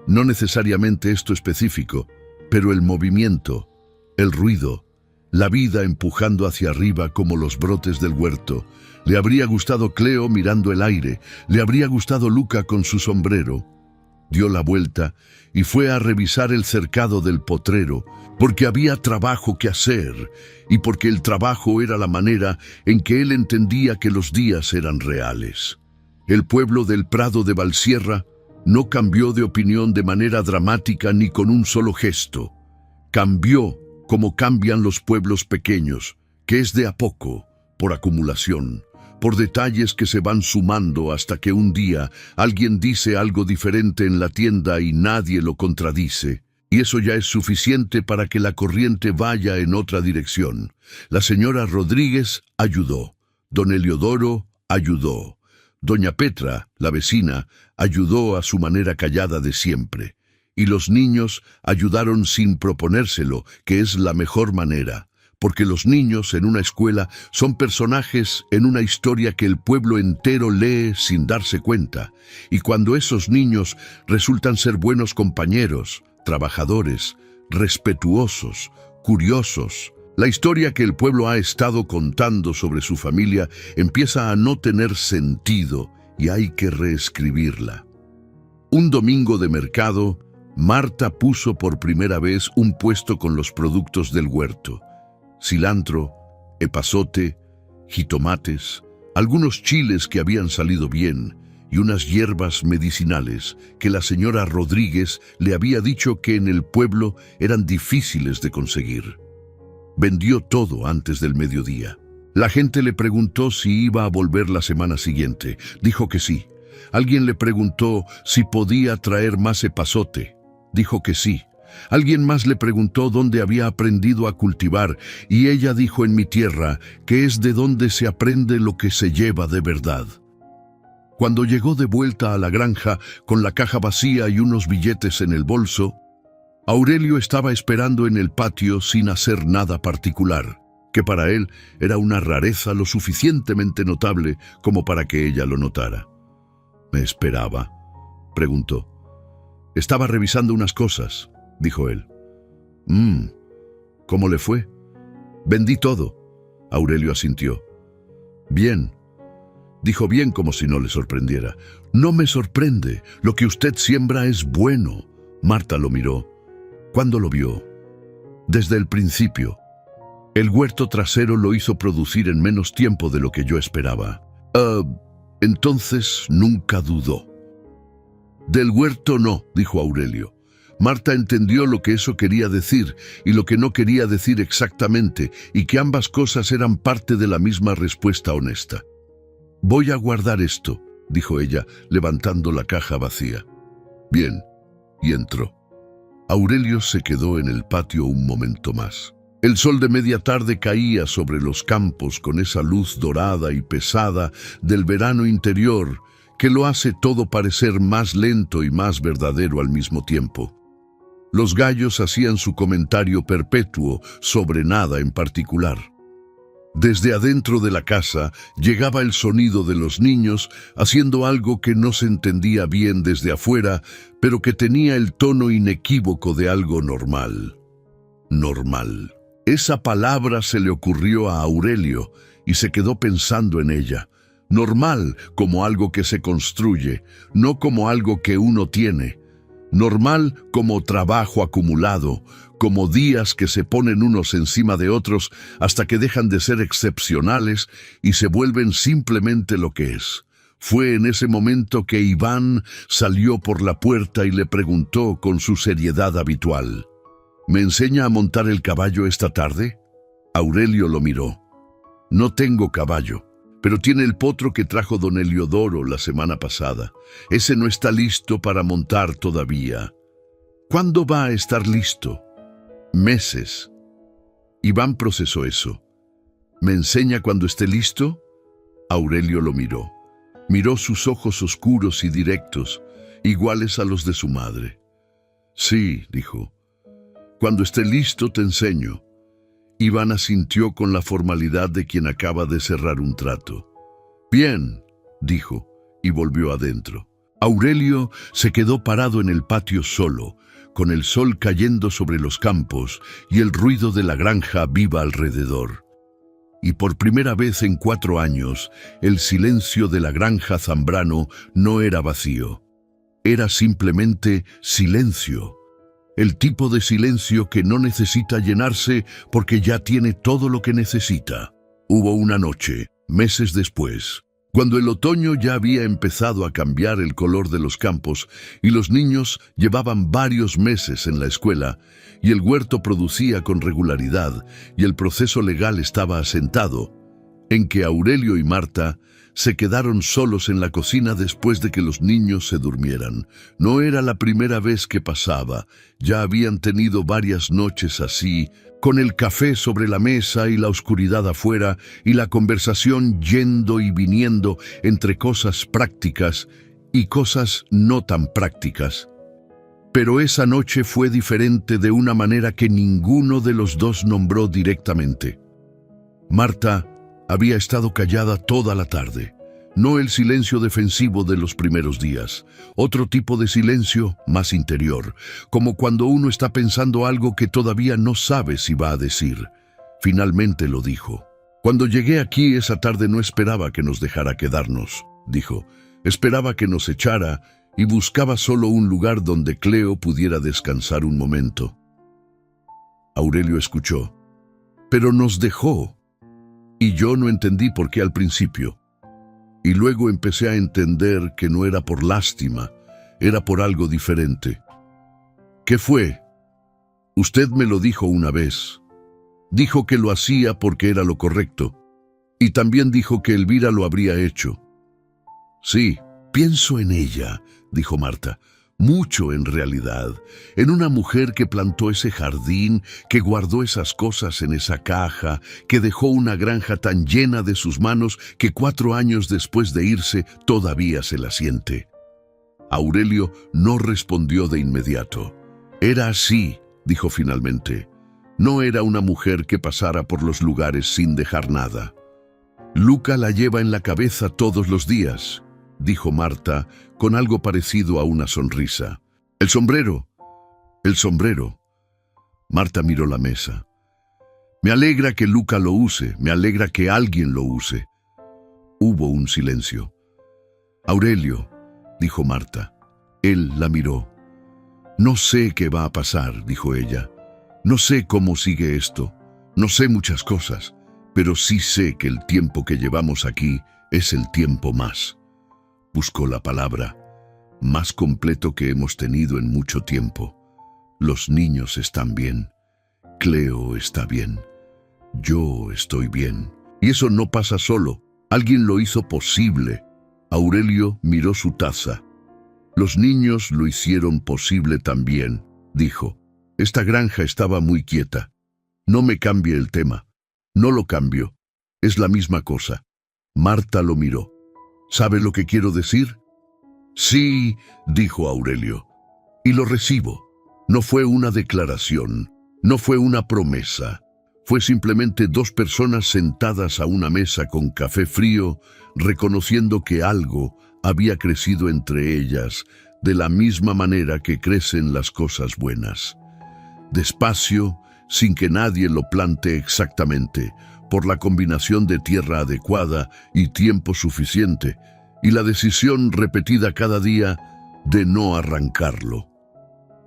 No necesariamente esto específico, pero el movimiento, el ruido, la vida empujando hacia arriba como los brotes del huerto. Le habría gustado Cleo mirando el aire, le habría gustado Luca con su sombrero. Dio la vuelta y fue a revisar el cercado del potrero, porque había trabajo que hacer y porque el trabajo era la manera en que él entendía que los días eran reales. El pueblo del Prado de Valsierra no cambió de opinión de manera dramática ni con un solo gesto. Cambió como cambian los pueblos pequeños, que es de a poco, por acumulación, por detalles que se van sumando hasta que un día alguien dice algo diferente en la tienda y nadie lo contradice, y eso ya es suficiente para que la corriente vaya en otra dirección. La señora Rodríguez ayudó, don Eliodoro ayudó, doña Petra, la vecina, ayudó a su manera callada de siempre, y los niños ayudaron sin proponérselo, que es la mejor manera. Porque los niños en una escuela son personajes en una historia que el pueblo entero lee sin darse cuenta, y cuando esos niños resultan ser buenos compañeros, trabajadores, respetuosos, curiosos, la historia que el pueblo ha estado contando sobre su familia empieza a no tener sentido y hay que reescribirla. Un domingo de mercado, Marta puso por primera vez un puesto con los productos del huerto. Cilantro, epazote, jitomates, algunos chiles que habían salido bien y unas hierbas medicinales que la señora Rodríguez le había dicho que en el pueblo eran difíciles de conseguir. Vendió todo antes del mediodía. La gente le preguntó si iba a volver la semana siguiente. Dijo que sí. Alguien le preguntó si podía traer más epazote. Dijo que sí. Alguien más le preguntó dónde había aprendido a cultivar, y ella dijo en mi tierra, que es de donde se aprende lo que se lleva de verdad. Cuando llegó de vuelta a la granja, con la caja vacía y unos billetes en el bolso, Aurelio estaba esperando en el patio sin hacer nada particular, que para él era una rareza lo suficientemente notable como para que ella lo notara. ¿Me esperaba?, preguntó. Estaba revisando unas cosas, dijo él. ¿Cómo le fue? Vendí todo, Aurelio asintió. Bien, dijo bien como si no le sorprendiera. No me sorprende, lo que usted siembra es bueno. Marta lo miró. ¿Cuándo lo vio? Desde el principio. El huerto trasero lo hizo producir en menos tiempo de lo que yo esperaba. Entonces nunca dudó. Del huerto no, dijo Aurelio. Marta entendió lo que eso quería decir y lo que no quería decir exactamente, y que ambas cosas eran parte de la misma respuesta honesta. Voy a guardar esto, dijo ella, levantando la caja vacía. Bien, y entró. Aurelio se quedó en el patio un momento más. El sol de media tarde caía sobre los campos con esa luz dorada y pesada del verano interior que lo hace todo parecer más lento y más verdadero al mismo tiempo. Los gallos hacían su comentario perpetuo sobre nada en particular. Desde adentro de la casa llegaba el sonido de los niños haciendo algo que no se entendía bien desde afuera, pero que tenía el tono inequívoco de algo normal. Normal. Esa palabra se le ocurrió a Aurelio y se quedó pensando en ella. Normal como algo que se construye, no como algo que uno tiene. Normal como trabajo acumulado, como días que se ponen unos encima de otros hasta que dejan de ser excepcionales y se vuelven simplemente lo que es. Fue en ese momento que Iván salió por la puerta y le preguntó con su seriedad habitual: ¿Me enseña a montar el caballo esta tarde? Aurelio lo miró. No tengo caballo, pero tiene el potro que trajo don Heliodoro la semana pasada. Ese no está listo para montar todavía. ¿Cuándo va a estar listo? Meses. Iván procesó eso. ¿Me enseña cuando esté listo? Aurelio lo miró. Miró sus ojos oscuros y directos, iguales a los de su madre. Sí, dijo. Cuando esté listo te enseño. Iván asintió con la formalidad de quien acaba de cerrar un trato. Bien, dijo, y volvió adentro. Aurelio se quedó parado en el patio solo, con el sol cayendo sobre los campos y el ruido de la granja viva alrededor. Y por primera vez en 4 años, el silencio de la granja Zambrano no era vacío. Era simplemente silencio. El tipo de silencio que no necesita llenarse porque ya tiene todo lo que necesita. Hubo una noche, meses después, cuando el otoño ya había empezado a cambiar el color de los campos y los niños llevaban varios meses en la escuela y el huerto producía con regularidad y el proceso legal estaba asentado, en que Aurelio y Marta se quedaron solos en la cocina después de que los niños se durmieran. No era la primera vez que pasaba, ya habían tenido varias noches así, con el café sobre la mesa y la oscuridad afuera y la conversación yendo y viniendo entre cosas prácticas y cosas no tan prácticas. Pero esa noche fue diferente de una manera que ninguno de los dos nombró directamente. Marta había estado callada toda la tarde. No el silencio defensivo de los primeros días, otro tipo de silencio más interior, como cuando uno está pensando algo que todavía no sabe si va a decir. Finalmente lo dijo. Cuando llegué aquí esa tarde no esperaba que nos dejara quedarnos, dijo. Esperaba que nos echara y buscaba solo un lugar donde Cleo pudiera descansar un momento. Aurelio escuchó. Pero nos dejó. Y yo no entendí por qué al principio. Y luego empecé a entender que no era por lástima, era por algo diferente. ¿Qué fue? Usted me lo dijo una vez. Dijo que lo hacía porque era lo correcto. Y también dijo que Elvira lo habría hecho. Sí, pienso en ella, dijo Marta. Mucho en realidad, en una mujer que plantó ese jardín, que guardó esas cosas en esa caja, que dejó una granja tan llena de sus manos que 4 años después de irse todavía se la siente. Aurelio no respondió de inmediato. Era así, dijo finalmente. No era una mujer que pasara por los lugares sin dejar nada. Luca la lleva en la cabeza todos los días, dijo Marta con algo parecido a una sonrisa. El sombrero. El sombrero. Marta miró la mesa. Me alegra que Luca lo use, me alegra que alguien lo use. Hubo un silencio. Aurelio, dijo Marta. Él la miró. No sé qué va a pasar, dijo ella. No sé cómo sigue esto. No sé muchas cosas, pero sí sé que el tiempo que llevamos aquí es el tiempo más. Buscó la palabra, más completo que hemos tenido en mucho tiempo. Los niños están bien. Cleo está bien. Yo estoy bien. Y eso no pasa solo. Alguien lo hizo posible. Aurelio miró su taza. Los niños lo hicieron posible también, dijo. Esta granja estaba muy quieta. No me cambie el tema. No lo cambio. Es la misma cosa. Marta lo miró. ¿Sabe lo que quiero decir? Sí, dijo Aurelio. Y lo recibo. No fue una declaración. No fue una promesa. Fue simplemente dos personas sentadas a una mesa con café frío, reconociendo que algo había crecido entre ellas de la misma manera que crecen las cosas buenas. Despacio, sin que nadie lo plante exactamente, por la combinación de tierra adecuada y tiempo suficiente, y la decisión repetida cada día de no arrancarlo.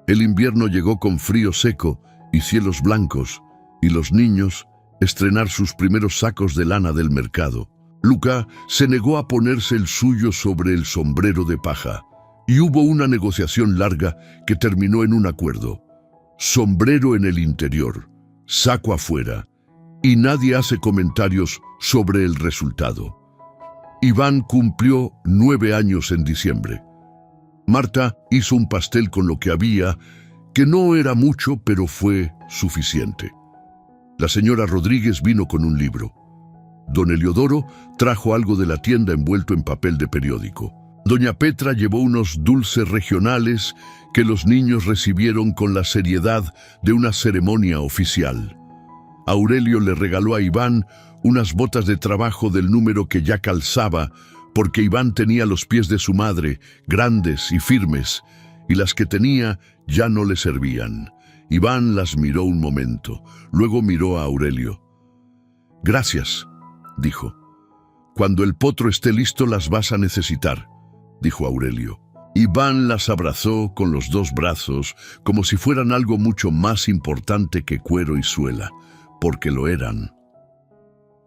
El invierno llegó con frío seco y cielos blancos, y los niños estrenar sus primeros sacos de lana del mercado. Luca se negó a ponerse el suyo sobre el sombrero de paja, y hubo una negociación larga que terminó en un acuerdo. Sombrero en el interior, saco afuera, y nadie hace comentarios sobre el resultado. Iván cumplió 9 años en diciembre. Marta hizo un pastel con lo que había, que no era mucho, pero fue suficiente. La señora Rodríguez vino con un libro. Don Eliodoro trajo algo de la tienda envuelto en papel de periódico. Doña Petra llevó unos dulces regionales que los niños recibieron con la seriedad de una ceremonia oficial. Aurelio le regaló a Iván unas botas de trabajo del número que ya calzaba, porque Iván tenía los pies de su madre, grandes y firmes, y las que tenía ya no le servían. Iván las miró un momento, luego miró a Aurelio. «Gracias», dijo. «Cuando el potro esté listo las vas a necesitar», dijo Aurelio. Iván las abrazó con los 2 brazos, como si fueran algo mucho más importante que cuero y suela, porque lo eran.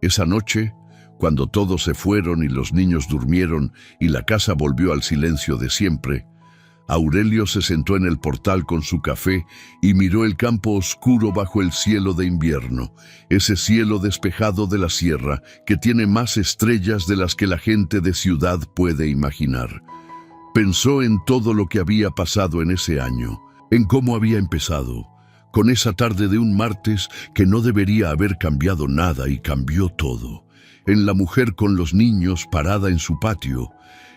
Esa noche, cuando todos se fueron y los niños durmieron y la casa volvió al silencio de siempre, Aurelio se sentó en el portal con su café y miró el campo oscuro bajo el cielo de invierno, ese cielo despejado de la sierra que tiene más estrellas de las que la gente de ciudad puede imaginar. Pensó en todo lo que había pasado en ese año, en cómo había empezado, con esa tarde de un martes que no debería haber cambiado nada y cambió todo, en la mujer con los niños parada en su patio,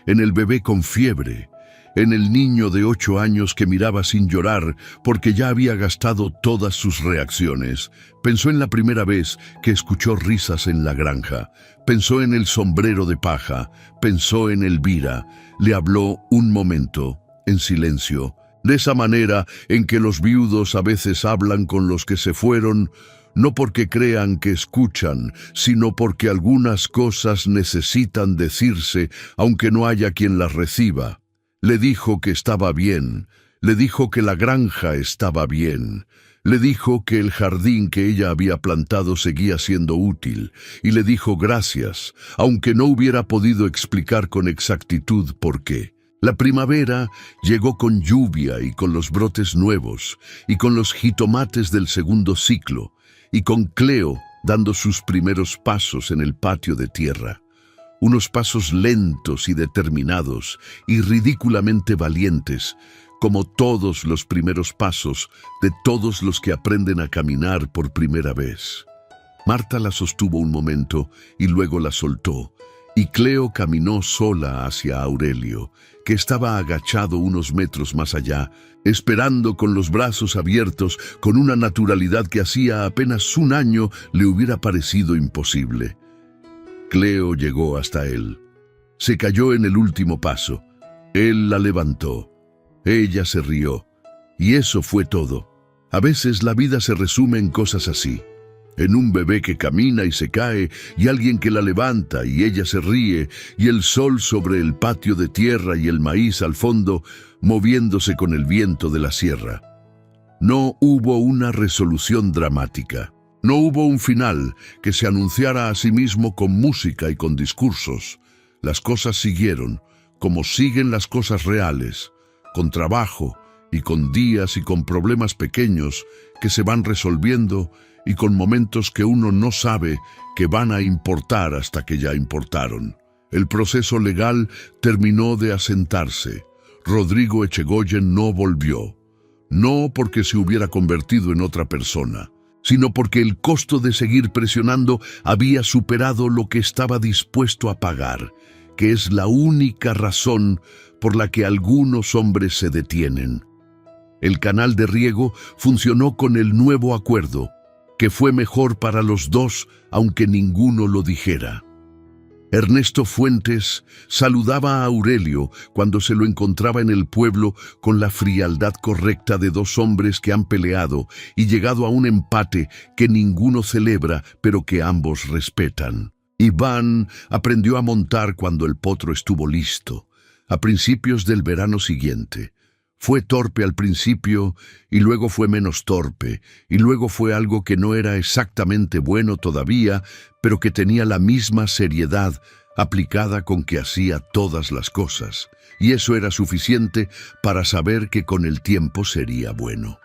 en el bebé con fiebre, en el niño de 8 años que miraba sin llorar porque ya había gastado todas sus reacciones. Pensó en la primera vez que escuchó risas en la granja. Pensó en el sombrero de paja. Pensó en Elvira. Le habló un momento, en silencio, de esa manera en que los viudos a veces hablan con los que se fueron, no porque crean que escuchan, sino porque algunas cosas necesitan decirse, aunque no haya quien las reciba. Le dijo que estaba bien, le dijo que la granja estaba bien, le dijo que el jardín que ella había plantado seguía siendo útil, y le dijo gracias, aunque no hubiera podido explicar con exactitud por qué. La primavera llegó con lluvia y con los brotes nuevos, y con los jitomates del segundo ciclo, y con Cleo dando sus primeros pasos en el patio de tierra. Unos pasos lentos y determinados y ridículamente valientes, como todos los primeros pasos de todos los que aprenden a caminar por primera vez. Marta la sostuvo un momento y luego la soltó, y Cleo caminó sola hacia Aurelio, que estaba agachado unos metros más allá, esperando con los brazos abiertos, con una naturalidad que hacía apenas un año le hubiera parecido imposible. Cleo llegó hasta él. Se cayó en el último paso. Él la levantó. Ella se rió. Y eso fue todo. A veces la vida se resume en cosas así. En un bebé que camina y se cae, y alguien que la levanta, y ella se ríe, y el sol sobre el patio de tierra y el maíz al fondo, moviéndose con el viento de la sierra. No hubo una resolución dramática. No hubo un final que se anunciara a sí mismo con música y con discursos. Las cosas siguieron, como siguen las cosas reales, con trabajo y con días y con problemas pequeños que se van resolviendo y con momentos que uno no sabe que van a importar hasta que ya importaron. El proceso legal terminó de asentarse. Rodrigo Echegoyen no volvió. No porque se hubiera convertido en otra persona, sino porque el costo de seguir presionando había superado lo que estaba dispuesto a pagar, que es la única razón por la que algunos hombres se detienen. El canal de riego funcionó con el nuevo acuerdo, que fue mejor para los dos, aunque ninguno lo dijera. Ernesto Fuentes saludaba a Aurelio cuando se lo encontraba en el pueblo con la frialdad correcta de dos hombres que han peleado y llegado a un empate que ninguno celebra, pero que ambos respetan. Iván aprendió a montar cuando el potro estuvo listo, a principios del verano siguiente. Fue torpe al principio, y luego fue menos torpe, y luego fue algo que no era exactamente bueno todavía, pero que tenía la misma seriedad aplicada con que hacía todas las cosas, y eso era suficiente para saber que con el tiempo sería bueno.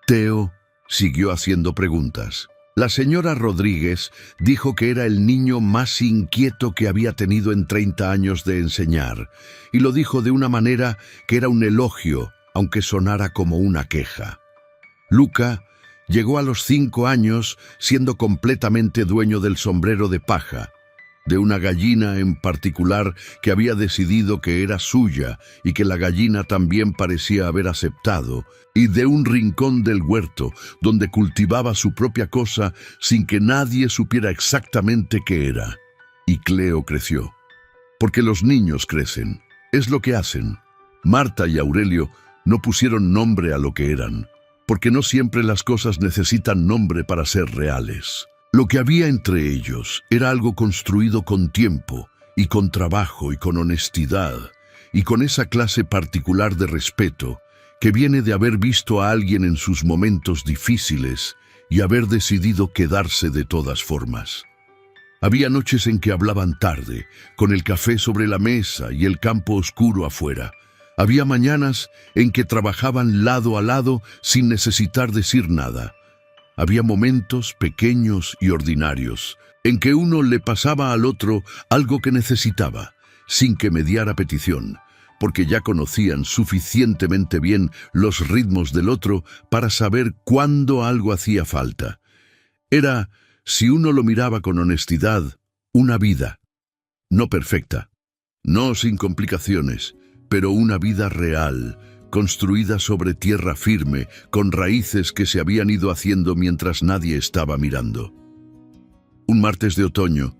Teo siguió haciendo preguntas. La señora Rodríguez dijo que era el niño más inquieto que había tenido en 30 años de enseñar, y lo dijo de una manera que era un elogio, aunque sonara como una queja. Luca llegó a los 5 años siendo completamente dueño del sombrero de paja, de una gallina en particular que había decidido que era suya y que la gallina también parecía haber aceptado, y de un rincón del huerto donde cultivaba su propia cosa sin que nadie supiera exactamente qué era. Y Cleo creció. Porque los niños crecen, es lo que hacen. Marta y Aurelio no pusieron nombre a lo que eran, porque no siempre las cosas necesitan nombre para ser reales. Lo que había entre ellos era algo construido con tiempo, y con trabajo, y con honestidad, y con esa clase particular de respeto que viene de haber visto a alguien en sus momentos difíciles y haber decidido quedarse de todas formas. Había noches en que hablaban tarde, con el café sobre la mesa y el campo oscuro afuera. Había mañanas en que trabajaban lado a lado sin necesitar decir nada. Había momentos pequeños y ordinarios en que uno le pasaba al otro algo que necesitaba, sin que mediara petición, porque ya conocían suficientemente bien los ritmos del otro para saber cuándo algo hacía falta. Era, si uno lo miraba con honestidad, una vida, no perfecta, no sin complicaciones, pero una vida real, construida sobre tierra firme, con raíces que se habían ido haciendo mientras nadie estaba mirando. Un martes de otoño,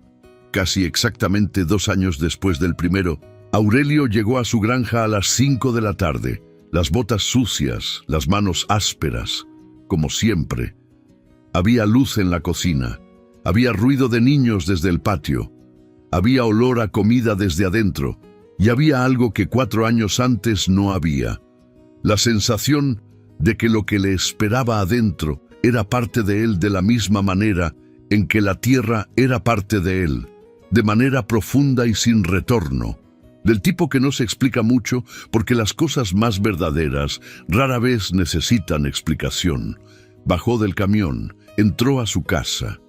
casi exactamente 2 años después del primero, Aurelio llegó a su granja a las 5 de la tarde, las botas sucias, las manos ásperas, como siempre. Había luz en la cocina, había ruido de niños desde el patio, había olor a comida desde adentro, y había algo que 4 años antes no había. La sensación de que lo que le esperaba adentro era parte de él de la misma manera en que la tierra era parte de él, de manera profunda y sin retorno, del tipo que no se explica mucho porque las cosas más verdaderas rara vez necesitan explicación. Bajó del camión, entró a su casa,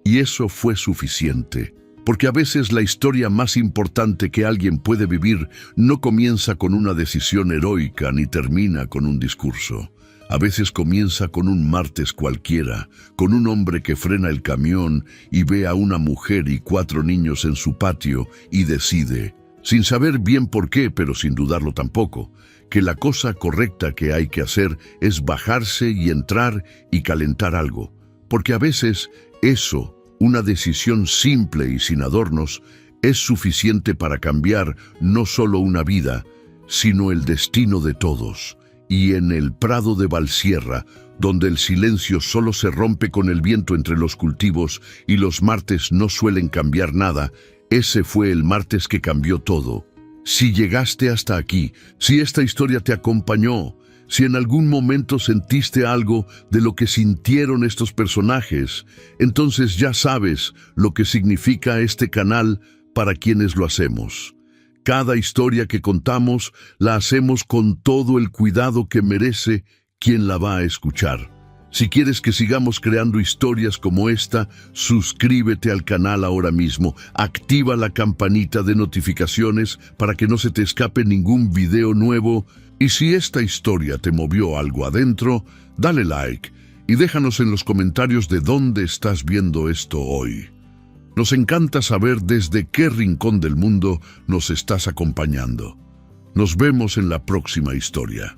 y eso fue suficiente. Porque a veces la historia más importante que alguien puede vivir no comienza con una decisión heroica ni termina con un discurso. A veces comienza con un martes cualquiera, con un hombre que frena el camión y ve a una mujer y 4 niños en su patio y decide, sin saber bien por qué, pero sin dudarlo tampoco, que la cosa correcta que hay que hacer es bajarse y entrar y calentar algo. Porque a veces eso, una decisión simple y sin adornos, es suficiente para cambiar no solo una vida, sino el destino de todos. Y en el prado de Valsierra, donde el silencio solo se rompe con el viento entre los cultivos y los martes no suelen cambiar nada, ese fue el martes que cambió todo. Si llegaste hasta aquí, si esta historia te acompañó, Si en algún momento sentiste algo de lo que sintieron estos personajes, entonces ya sabes lo que significa este canal para quienes lo hacemos. Cada historia que contamos la hacemos con todo el cuidado que merece quien la va a escuchar. Si quieres que sigamos creando historias como esta, suscríbete al canal ahora mismo, activa la campanita de notificaciones para que no se te escape ningún video nuevo, y si esta historia te movió algo adentro, dale like y déjanos en los comentarios de dónde estás viendo esto hoy. Nos encanta saber desde qué rincón del mundo nos estás acompañando. Nos vemos en la próxima historia.